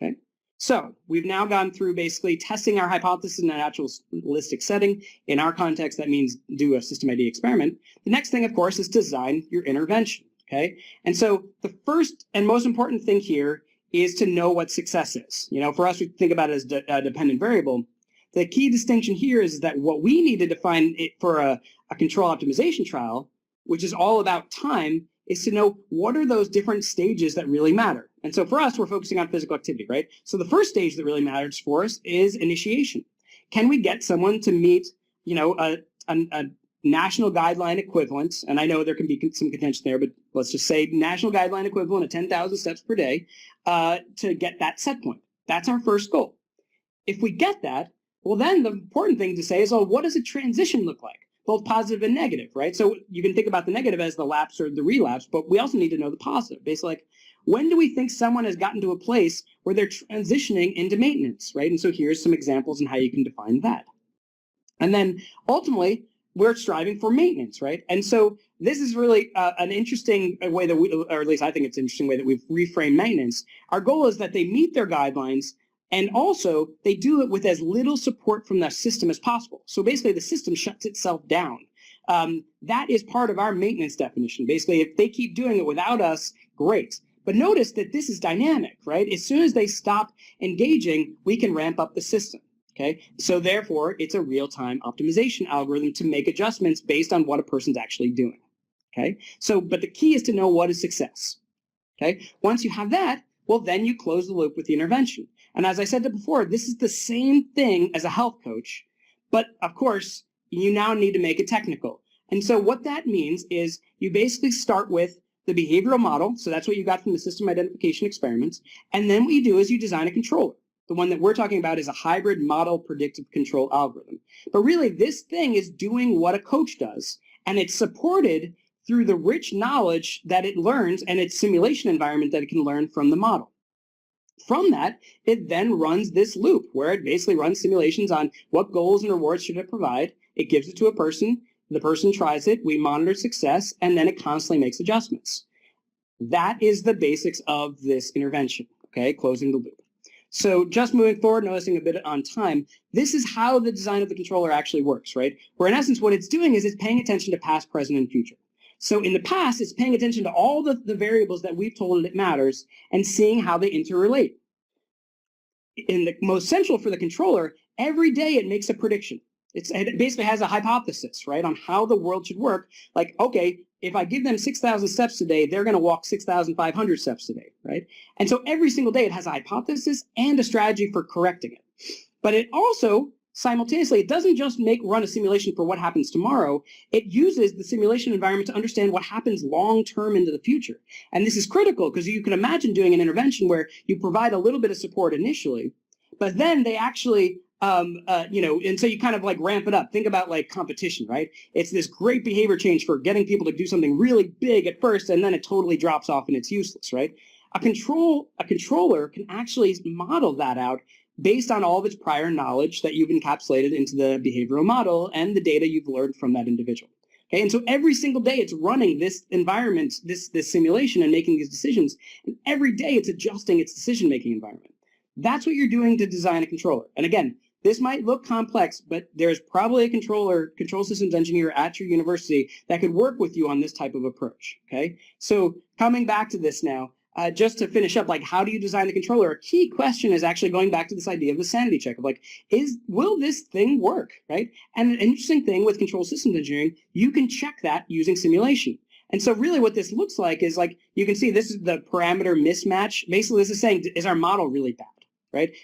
C: Okay. So we've now gone through basically testing our hypothesis in a naturalistic setting. In our context, that means do a system ID experiment. The next thing, of course, is design your intervention. Okay. And so the first and most important thing here is to know what success is. For us, we think about it as a dependent variable. The key distinction here is that what we need to define it for a control optimization trial, which is all about time, is to know what are those different stages that really matter. And so for us, we're focusing on physical activity, right? So the first stage that really matters for us is initiation. Can we get someone to meet, a national guideline equivalent? And I know there can be some contention there, but let's just say national guideline equivalent of 10,000 steps per day to get that set point. That's our first goal. If we get that, well, then the important thing to say is, oh, what does a transition look like? Both positive and negative, right? So you can think about the negative as the lapse or the relapse, but we also need to know the positive. Basically, like, when do we think someone has gotten to a place where they're transitioning into maintenance, right? And so here's some examples on how you can define that. And then ultimately, we're striving for maintenance, right? And so this is really an interesting way that or at least I think it's an interesting way that we've reframed maintenance. Our goal is that they meet their guidelines, and also they do it with as little support from the system as possible. So basically the system shuts itself down. That is part of our maintenance definition. Basically, if they keep doing it without us, great. But notice that this is dynamic, right? As soon as they stop engaging, we can ramp up the system. Okay, so therefore, it's a real-time optimization algorithm to make adjustments based on what a person's actually doing. Okay, so but the key is to know what is success. Okay, once you have that, well, then you close the loop with the intervention. And as I said before, this is the same thing as a health coach, but of course, you now need to make it technical. And so what that means is you basically start with the behavioral model. So that's what you got from the system identification experiments. And then what you do is you design a controller. The one that we're talking about is a hybrid model predictive control algorithm. But really, this thing is doing what a coach does, and it's supported through the rich knowledge that it learns and its simulation environment that it can learn from the model. From that, it then runs this loop where it basically runs simulations on what goals and rewards should it provide. It gives it to a person. the person tries it, we monitor success, and then it constantly makes adjustments. That is the basics of this intervention, okay, closing the loop. So just moving forward, noticing a bit on time, this is how the design of the controller actually works, right? Where in essence, what it's doing is it's paying attention to past, present, and future. So in the past, it's paying attention to all the variables that we've told it matters and seeing how they interrelate. In the most central for the controller, every day it makes a prediction. It basically has a hypothesis, right, on how the world should work. Like, okay, if I give them 6,000 steps today, they're going to walk 6,500 steps today, right? And so every single day it has a hypothesis and a strategy for correcting it. But it also, simultaneously, it doesn't just run a simulation for what happens tomorrow. It uses the simulation environment to understand what happens long-term into the future. And this is critical because you can imagine doing an intervention where you provide a little bit of support initially, but then they actually and so you kind of like ramp it up. Think about like competition, right? It's this great behavior change for getting people to do something really big at first, and then it totally drops off and it's useless, right? A controller can actually model that out based on all of its prior knowledge that you've encapsulated into the behavioral model and the data you've learned from that individual. Okay, and so every single day it's running this environment, this simulation and making these decisions, and every day it's adjusting its decision-making environment. That's what you're doing to design a controller. And again, this might look complex, but there's probably a control systems engineer at your university that could work with you on this type of approach, okay? So coming back to this now, just to finish up, like how do you design the controller? A key question is actually going back to this idea of the sanity check of like, will this thing work, right? And an interesting thing with control systems engineering, you can check that using simulation. And so really what this looks like is like, you can see this is the parameter mismatch. Basically, this is saying, is our model really bad? Right?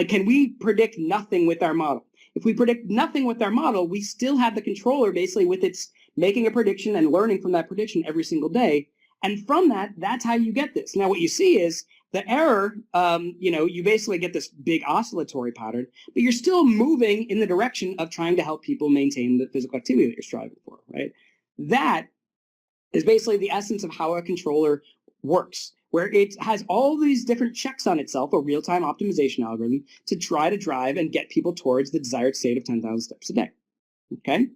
C: Can we predict nothing with our model? If we predict nothing with our model, we still have the controller basically with its making a prediction and learning from that prediction every single day. And from that, that's how you get this. Now, what you see is the error, you basically get this big oscillatory pattern, but you're still moving in the direction of trying to help people maintain the physical activity that you're striving for, right? That is basically the essence of how a controller works, where it has all these different checks on itself, a real-time optimization algorithm, to try to drive and get people towards the desired state of 10,000 steps a day, okay?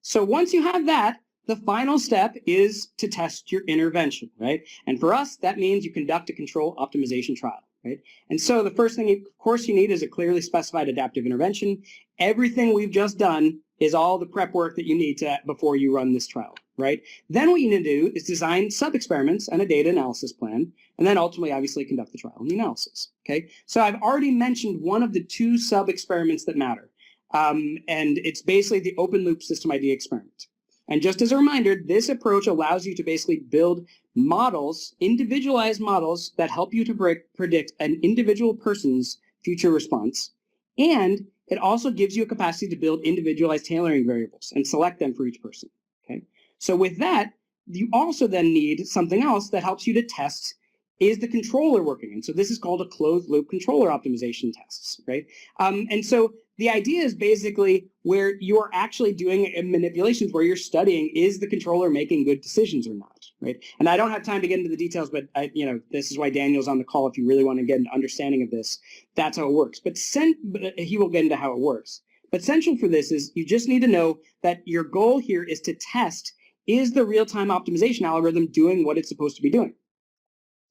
C: So once you have that, the final step is to test your intervention, right? And for us, that means you conduct a control optimization trial, right? And so the first thing, of course, you need is a clearly specified adaptive intervention. Everything we've just done is all the prep work that you need before you run this trial, right? Then what you need to do is design sub-experiments and a data analysis plan, and then ultimately, obviously, conduct the trial and the analysis, okay? So I've already mentioned one of the two sub-experiments that matter, and it's basically the open loop system idea experiment. And just as a reminder, this approach allows you to basically build models, individualized models that help you to predict an individual person's future response, and it also gives you a capacity to build individualized tailoring variables and select them for each person, okay? So with that, you also then need something else that helps you to test, is the controller working? And so this is called a closed loop controller optimization tests, right? And so the idea is basically where you are actually doing manipulations where you're studying, is the controller making good decisions or not, right? And I don't have time to get into the details, but this is why Daniel's on the call if you really want to get an understanding of this. That's how it works. But he will get into how it works. But central for this is you just need to know that your goal here is to test, is the real-time optimization algorithm doing what it's supposed to be doing?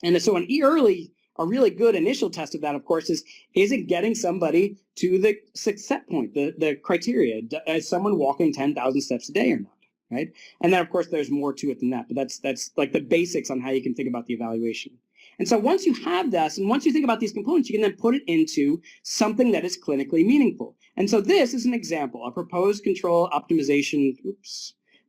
C: And so a really good initial test of that, of course, is it getting somebody to the success point, the criteria? Is someone walking 10,000 steps a day or not, right? And then, of course, there's more to it than that, but that's like the basics on how you can think about the evaluation. And so once you have this, and once you think about these components, you can then put it into something that is clinically meaningful. And so this is an example, a proposed control optimization,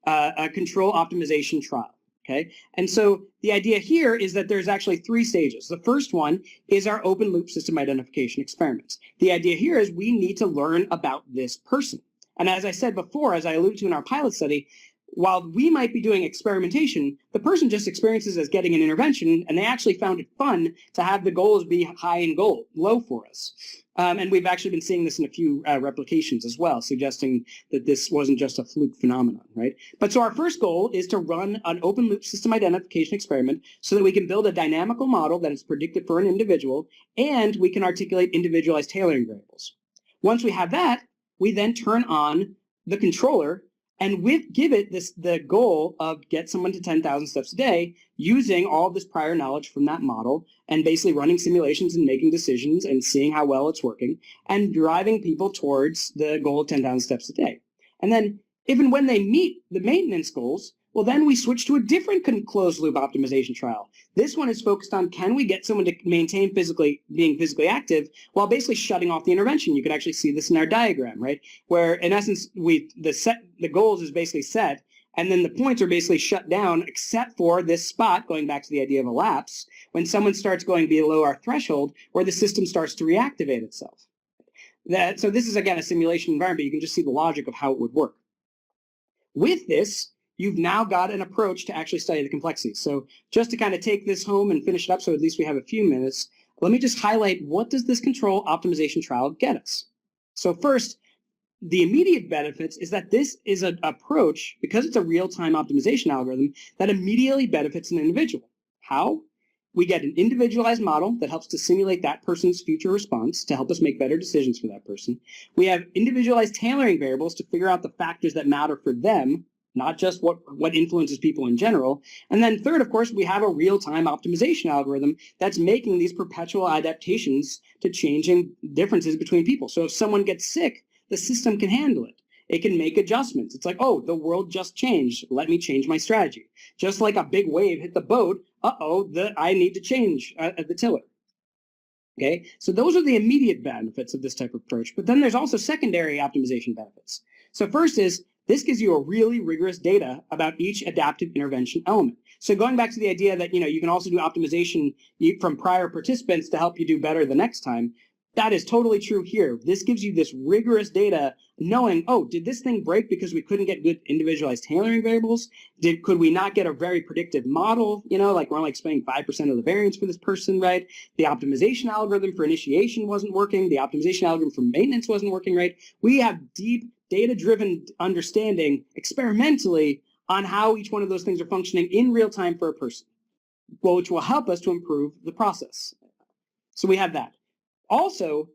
C: a control optimization trial. Okay, and so the idea here is that there's actually three stages. The first one is our open loop system identification experiments. The idea here is we need to learn about this person. And as I said before, as I alluded to in our pilot study, while we might be doing experimentation, the person just experiences as getting an intervention, and they actually found it fun to have the goals be high and low for us. And we've actually been seeing this in a few replications as well, suggesting that this wasn't just a fluke phenomenon, right? But so our first goal is to run an open loop system identification experiment so that we can build a dynamical model that is predicted for an individual, and we can articulate individualized tailoring variables. Once we have that, we then turn on the controller, and give it the goal of get someone to 10,000 steps a day using all of this prior knowledge from that model and basically running simulations and making decisions and seeing how well it's working and driving people towards the goal of 10,000 steps a day. And then even when they meet the maintenance goals, well, then we switch to a different closed loop optimization trial. This one is focused on, can we get someone to maintain being physically active while basically shutting off the intervention? You can actually see this in our diagram, right? Where in essence, the goals is basically set, and then the points are basically shut down except for this spot, going back to the idea of a lapse, when someone starts going below our threshold where the system starts to reactivate itself. So this is, again, a simulation environment, but you can just see the logic of how it would work. With this, you've now got an approach to actually study the complexity. So just to kind of take this home and finish it up so at least we have a few minutes, let me just highlight, what does this control optimization trial get us? So first, the immediate benefits is that this is an approach, because it's a real-time optimization algorithm, that immediately benefits an individual. How? We get an individualized model that helps to simulate that person's future response to help us make better decisions for that person. We have individualized tailoring variables to figure out the factors that matter for them, not just what influences people in general. And then third, of course, we have a real-time optimization algorithm that's making these perpetual adaptations to changing differences between people. So if someone gets sick, the system can handle it. It can make adjustments. It's like, oh, the world just changed. Let me change my strategy. Just like a big wave hit the boat, I need to change the tiller. Okay, so those are the immediate benefits of this type of approach. But then there's also secondary optimization benefits. So first is, this gives you a really rigorous data about each adaptive intervention element. So going back to the idea that you can also do optimization from prior participants to help you do better the next time, that is totally true here. This gives you this rigorous data knowing, oh, did this thing break because we couldn't get good individualized tailoring variables? Could we not get a very predictive model? Like we're only explaining 5% of the variance for this person, right? The optimization algorithm for initiation wasn't working. The optimization algorithm for maintenance wasn't working, right? We have deep data-driven understanding experimentally on how each one of those things are functioning in real time for a person, which will help us to improve the process. So we have that. Also,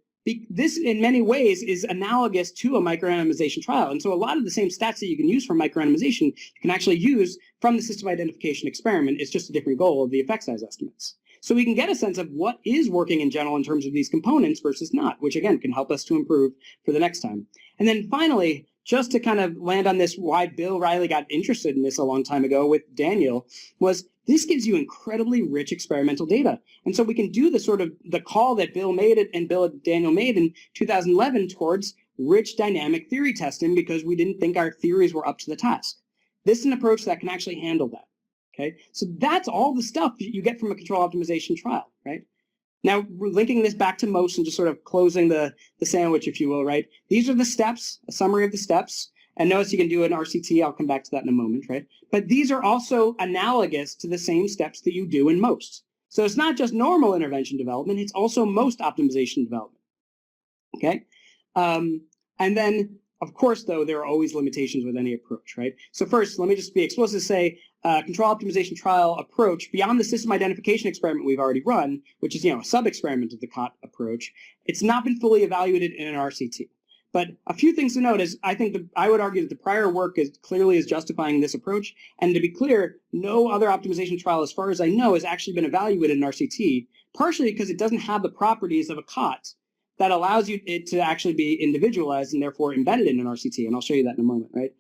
C: this in many ways is analogous to a micro-randomization trial. And so a lot of the same stats that you can use for micro-randomization, you can actually use from the system identification experiment. It's just a different goal of the effect size estimates. So we can get a sense of what is working in general in terms of these components versus not, which again can help us to improve for the next time. And then finally, just to kind of land on this, why Bill Riley got interested in this a long time ago with Daniel, was this gives you incredibly rich experimental data. And so we can do the call that Bill made and Daniel made in 2011 towards rich dynamic theory testing, because we didn't think our theories were up to the task. This is an approach that can actually handle that. Okay, so that's all the stuff you get from a control optimization trial, right? Now, we're linking this back to most and just sort of closing the sandwich, if you will, right? These are the steps, a summary of the steps. And notice you can do an RCT. I'll come back to that in a moment, right? But these are also analogous to the same steps that you do in most. So it's not just normal intervention development. It's also most optimization development, okay? And then, of course, though, there are always limitations with any approach, right? So first, let me just be explicit to say, control optimization trial approach, beyond the system identification experiment we've already run, which is a sub-experiment of the cont approach, it's not been fully evaluated in an RCT. But a few things to note is, I would argue that the prior work clearly is justifying this approach. And to be clear, no other optimization trial, as far as I know, has actually been evaluated in RCT, partially because it doesn't have the properties of a cont that allows it to actually be individualized and therefore embedded in an RCT. And I'll show you that in a moment, right?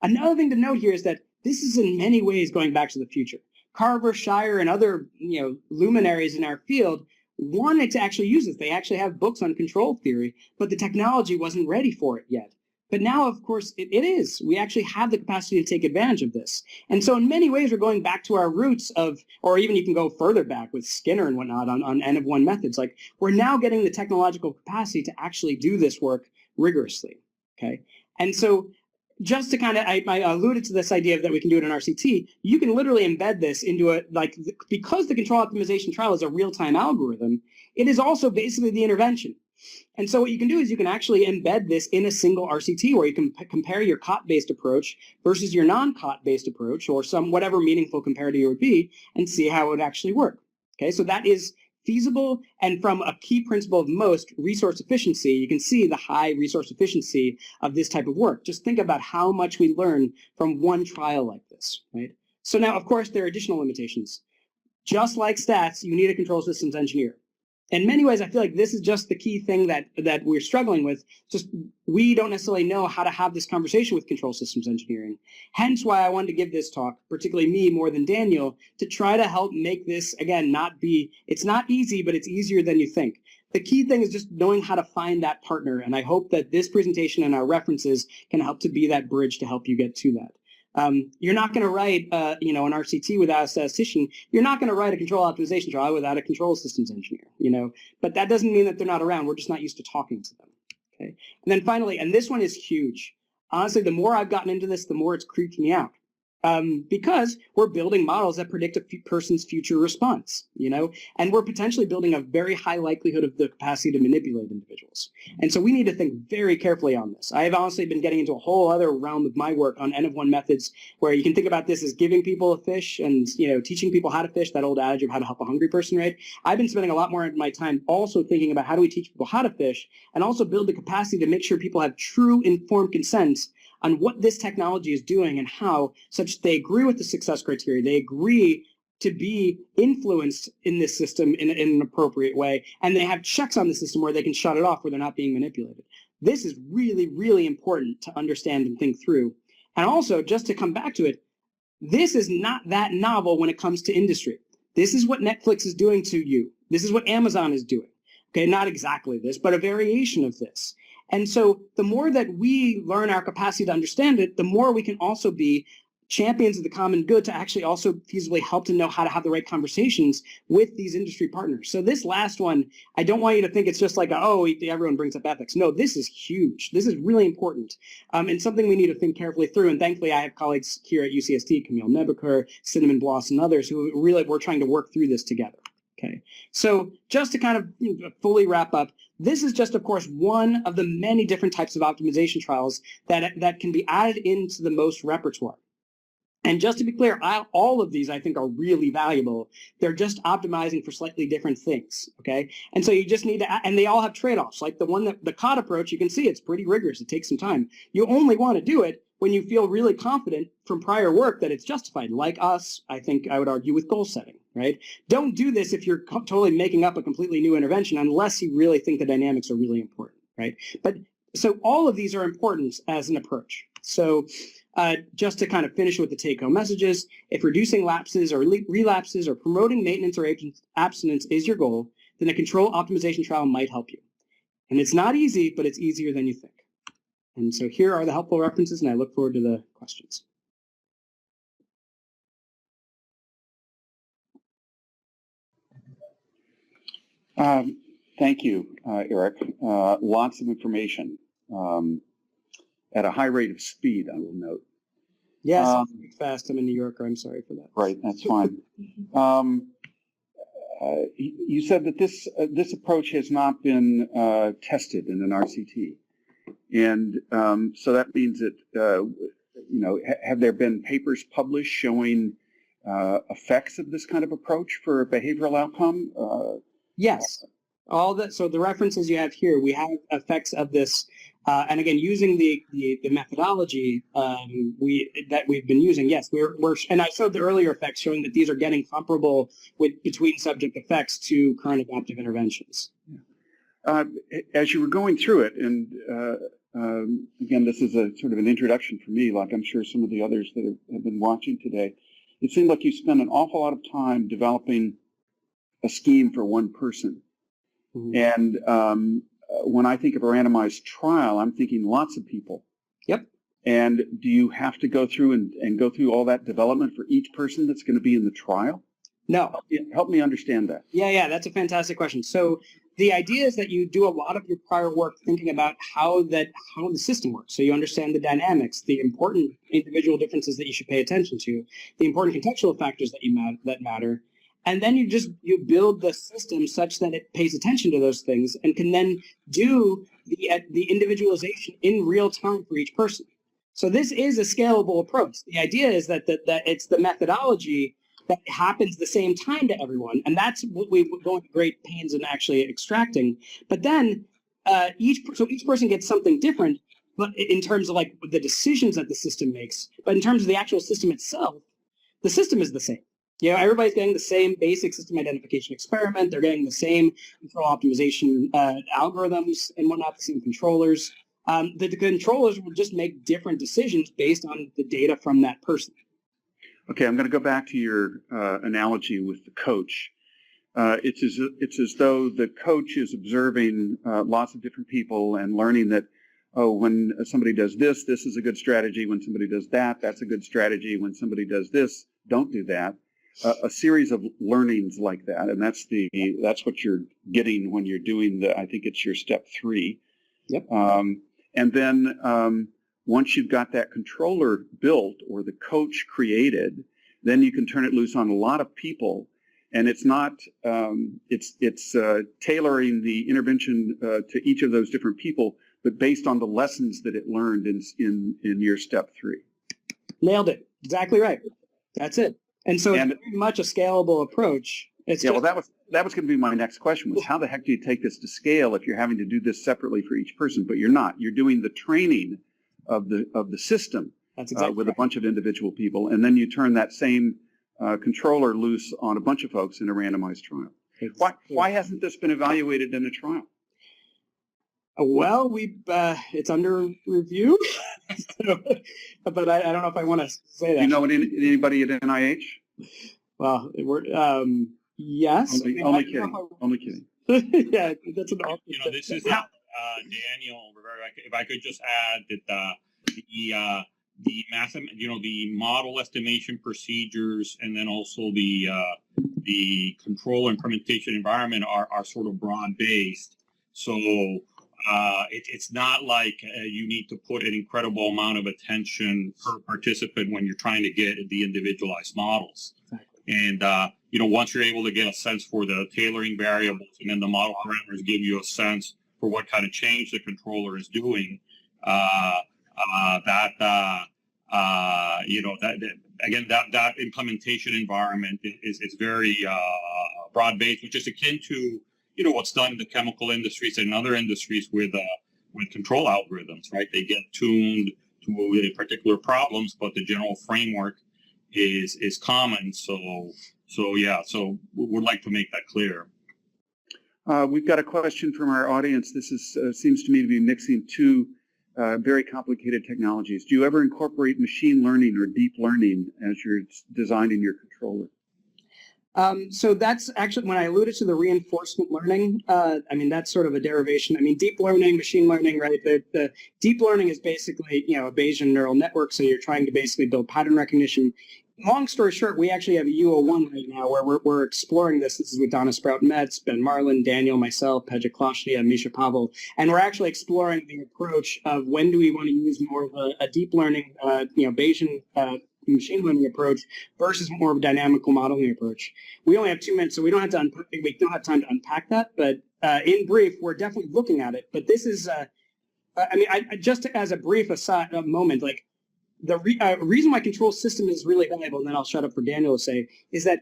C: Another thing to note here is that this is in many ways going back to the future. Carver, Shire, and other luminaries in our field wanted to actually use this. They actually have books on control theory, but the technology wasn't ready for it yet. But now, of course, it is. We actually have the capacity to take advantage of this. And so in many ways, we're going back to our roots of, or even you can go further back with Skinner and whatnot on N of 1 methods. Like, we're now getting the technological capacity to actually do this work rigorously, okay? And so just to I alluded to this idea that we can do it in RCT, you can literally embed this into because the control optimization trial is a real-time algorithm, it is also basically the intervention. And so what you can do is you can actually embed this in a single RCT where you can compare your cont-based approach versus your non-cont-based approach, or whatever meaningful comparator would be, and see how it would actually work. Okay, so that is feasible, and from a key principle of most, resource efficiency, you can see the high resource efficiency of this type of work. Just think about how much we learn from one trial like this, right? So now, of course, there are additional limitations. Just like stats, you need a control systems engineer. In many ways, I feel like this is just the key thing that we're struggling with. Just we don't necessarily know how to have this conversation with control systems engineering. Hence why I wanted to give this talk, particularly me more than Daniel, to try to help make this, again, it's not easy, but it's easier than you think. The key thing is just knowing how to find that partner. And I hope that this presentation and our references can help to be that bridge to help you get to that. You're not going to write, an RCT without a statistician. You're not going to write a control optimization trial without a control systems engineer, but that doesn't mean that they're not around. We're just not used to talking to them. Okay. And then finally, and this one is huge. Honestly, the more I've gotten into this, the more it's creeped me out. Because we're building models that predict a person's future response, and we're potentially building a very high likelihood of the capacity to manipulate individuals. And so we need to think very carefully on this. I have honestly been getting into a whole other realm of my work on N of 1 methods, where you can think about this as giving people a fish and, teaching people how to fish, that old adage of how to help a hungry person, right? I've been spending a lot more of my time also thinking about how do we teach people how to fish and also build the capacity to make sure people have true informed consent on what this technology is doing and how, such they agree with the success criteria, they agree to be influenced in this system in an appropriate way, and they have checks on the system where they can shut it off where they're not being manipulated. This is really, really important to understand and think through. And also, just to come back to it, this is not that novel when it comes to industry. This is what Netflix is doing to you. This is what Amazon is doing. Okay, not exactly this, but a variation of this. And so the more that we learn our capacity to understand it, the more we can also be champions of the common good to actually also feasibly help to know how to have the right conversations with these industry partners. So this last one, I don't want you to think it's just like, everyone brings up ethics. No, this is huge. This is really important and something we need to think carefully through. And thankfully, I have colleagues here at UCSD, Camille Nebaker, Cinnamon Bloss, and others who really we're trying to work through this together. Okay, so just to kind of fully wrap up, this is just, of course, one of the many different types of optimization trials that can be added into the most repertoire. And just to be clear, all of these I think are really valuable. They're just optimizing for slightly different things, okay? And so you just need to, and they all have trade-offs. Like the cont approach, you can see it's pretty rigorous. It takes some time. You only want to do it when you feel really confident from prior work that it's justified, like us, I think I would argue, with goal setting, right? Don't do this if you're totally making up a completely new intervention unless you really think the dynamics are really important, right? But so all of these are important as an approach. So just to kind of finish with the take-home messages, if reducing lapses or relapses or promoting maintenance or abstinence is your goal, then a control optimization trial might help you. And it's not easy, but it's easier than you think. And so here are the helpful references, and I look forward to the questions.
B: Thank you, Eric. Lots of information at a high rate of speed, I will note.
C: Yes, fast. I'm a New Yorker. I'm sorry for that.
B: Right, that's fine. You said that this approach has not been tested in an RCT. And so that means that, have there been papers published showing effects of this kind of approach for a behavioral outcome?
C: Yes. So the references you have here, we have effects of this. And again, using the methodology that we've been using, yes, we're and I showed the earlier effects showing that these are getting comparable between subject effects to current adaptive interventions.
B: As you were going through it, and again, this is a sort of an introduction for me, like I'm sure some of the others that have been watching today, it seemed like you spent an awful lot of time developing a scheme for one person. Mm-hmm. And when I think of a randomized trial, I'm thinking lots of people.
C: Yep.
B: And do you have to go through and go through all that development for each person that's going to be in the trial?
C: No.
B: Help me understand that.
C: Yeah, that's a fantastic question. So the idea is that you do a lot of your prior work thinking about how the system works. So you understand the dynamics, the important individual differences that you should pay attention to, the important contextual factors that matter. And then you build the system such that it pays attention to those things and can then do the individualization in real time for each person. So this is a scalable approach. The idea is that it's the methodology that happens the same time to everyone. And that's what we go into great pains in actually extracting. But then each person gets something different, but in terms of like the decisions that the system makes, but in terms of the actual system itself, the system is the same. You know, everybody's getting the same basic system identification experiment. They're getting the same control optimization algorithms and whatnot, the same controllers. The controllers will just make different decisions based on the data from that person.
B: Okay, I'm going to go back to your analogy with the coach. It's as though the coach is observing lots of different people and learning that, oh, when somebody does this, this is a good strategy. When somebody does that, that's a good strategy. When somebody does this, don't do that. A series of learnings like that, and that's what you're getting when you're doing I think it's your step 3.
C: Yep.
B: And then once you've got that controller built or the coach created, then you can turn it loose on a lot of people. And it's not, it's tailoring the intervention to each of those different people, but based on the lessons that it learned in your step 3.
C: Nailed it. Exactly right. That's it. And so it's very much a scalable approach.
B: Well, that was going to be my next question, was how the heck do you take this to scale if you're having to do this separately for each person? But you're not. You're doing the training of the system with a bunch of individual people, and then you turn that same controller loose on a bunch of folks in a randomized trial. Why hasn't this been evaluated in a trial?
C: Well, it's under review, so, but I don't know if I want to say that.
B: Do you know anybody at NIH?
C: Well, yes.
B: Only kidding.
C: Yeah, that's an awesome.
D: You know, this is Daniel. If I could just add that the model estimation procedures and then also the control implementation environment are sort of broad based. So it's not like you need to put an incredible amount of attention per participant when you're trying to get the individualized models. Exactly. And once you're able to get a sense for the tailoring variables and then the model parameters give you a sense for what kind of change the controller is doing, that implementation environment is very broad based, which is akin to what's done in the chemical industries and other industries with control algorithms, right? They get tuned to particular problems, but the general framework is common. So we'd like to make that clear.
B: We've got a question from our audience. This seems to me to be mixing two very complicated technologies. Do you ever incorporate machine learning or deep learning as you're designing your controller?
C: So that's actually, when I alluded to the reinforcement learning, that's sort of a derivation. Deep learning, machine learning, right? The deep learning is basically, a Bayesian neural network. So you're trying to basically build pattern recognition. Long story short, we actually have a U01 right now where we're exploring this. This is with Donna Sprout-Metz, Ben Marlin, Daniel, myself, Pedja Kloshny, and Misha Pavel. And we're actually exploring the approach of when do we want to use more of a deep learning, Bayesian machine learning approach versus more of a dynamical modeling approach. We only have 2 minutes, so we don't have time to unpack that. But in brief, we're definitely looking at it. But this is, just as a brief aside, moment, like the reason why control system is really valuable, and then I'll shut up for Daniel to say, is that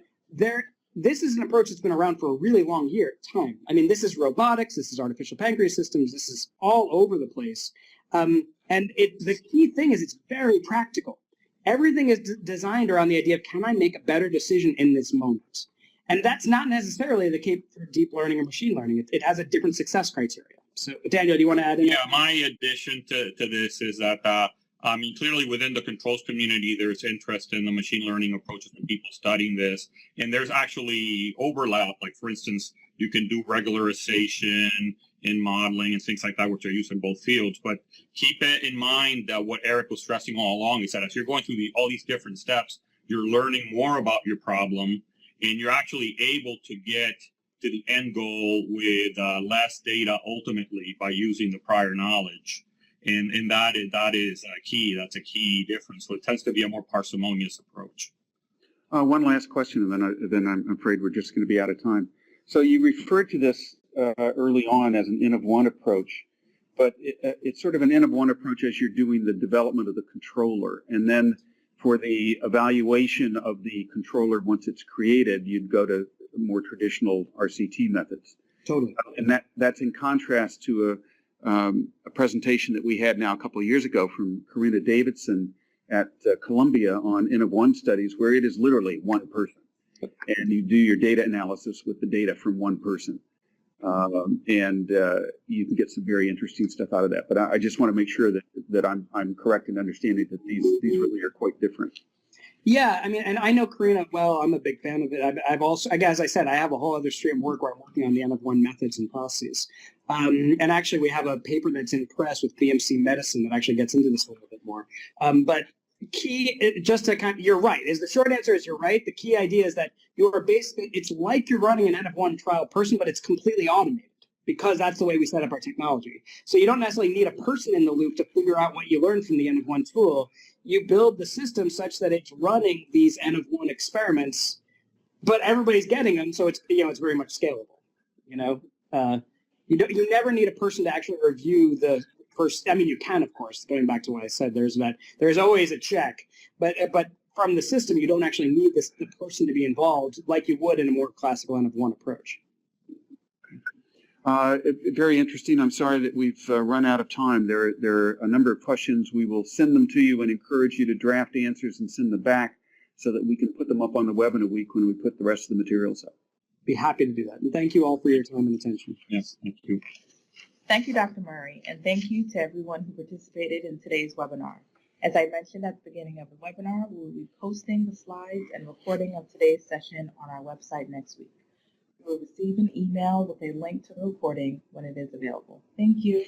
C: this is an approach that's been around for a really long time. This is robotics, this is artificial pancreas systems, this is all over the place. The key thing is it's very practical. Everything is designed around the idea of, can I make a better decision in this moment? And that's not necessarily the case for deep learning or machine learning. It has a different success criteria. So, Daniel, do you want to add anything?
D: Yeah, my addition to this is that, clearly within the controls community, there's interest in the machine learning approaches and people studying this. And there's actually overlap. Like, for instance, you can do regularization in modeling and things like that, which are used in both fields. But keep it in mind that what Eric was stressing all along is that as you're going through all these different steps, you're learning more about your problem, and you're actually able to get to the end goal with less data ultimately by using the prior knowledge. And that is key. That's a key difference. So it tends to be a more parsimonious approach.
B: One last question, and then I'm afraid we're just going to be out of time. So you referred to this early on as an N of 1 approach, but it's sort of an N of 1 approach as you're doing the development of the controller. And then for the evaluation of the controller once it's created, you'd go to more traditional RCT methods.
C: Totally.
B: And that's in contrast to a presentation that we had now a couple of years ago from Karina Davidson at Columbia on N of 1 studies, where it is literally one person. And you do your data analysis with the data from one person. And you can get some very interesting stuff out of that. But I just want to make sure that I'm correct in understanding that these really are quite different.
C: Yeah, I mean, and I know Karina well. I'm a big fan of it. I've also, as I said, I have a whole other stream of work where I'm working on the N of 1 methods and processes. And actually, we have a paper that's in press with PMC Medicine that actually gets into this a little bit more. But key, just to kind of, you're right. The short answer is you're right. The key idea is that you're basically, it's like you're running an N of 1 trial person, but it's completely automated because that's the way we set up our technology. So you don't necessarily need a person in the loop to figure out what you learned from the N of 1 tool. You build the system such that it's running these N of 1 experiments, but everybody's getting them, so it's it's very much scalable. You never need a person to actually review the first. I mean, you can, of course. Going back to what I said, there's always a check, but from the system, you don't actually need the person to be involved like you would in a more classical N of 1 approach.
B: Very interesting. I'm sorry that we've run out of time. There are a number of questions. We will send them to you and encourage you to draft answers and send them back so that we can put them up on the web in a week when we put the rest of the materials up.
C: Be happy to do that. And thank you all for your time and attention.
D: Yes, thank you.
A: Thank you, Dr. Murray, and thank you to everyone who participated in today's webinar. As I mentioned at the beginning of the webinar, we will be posting the slides and recording of today's session on our website next week. You will receive an email with a link to the recording when it is available. Thank you.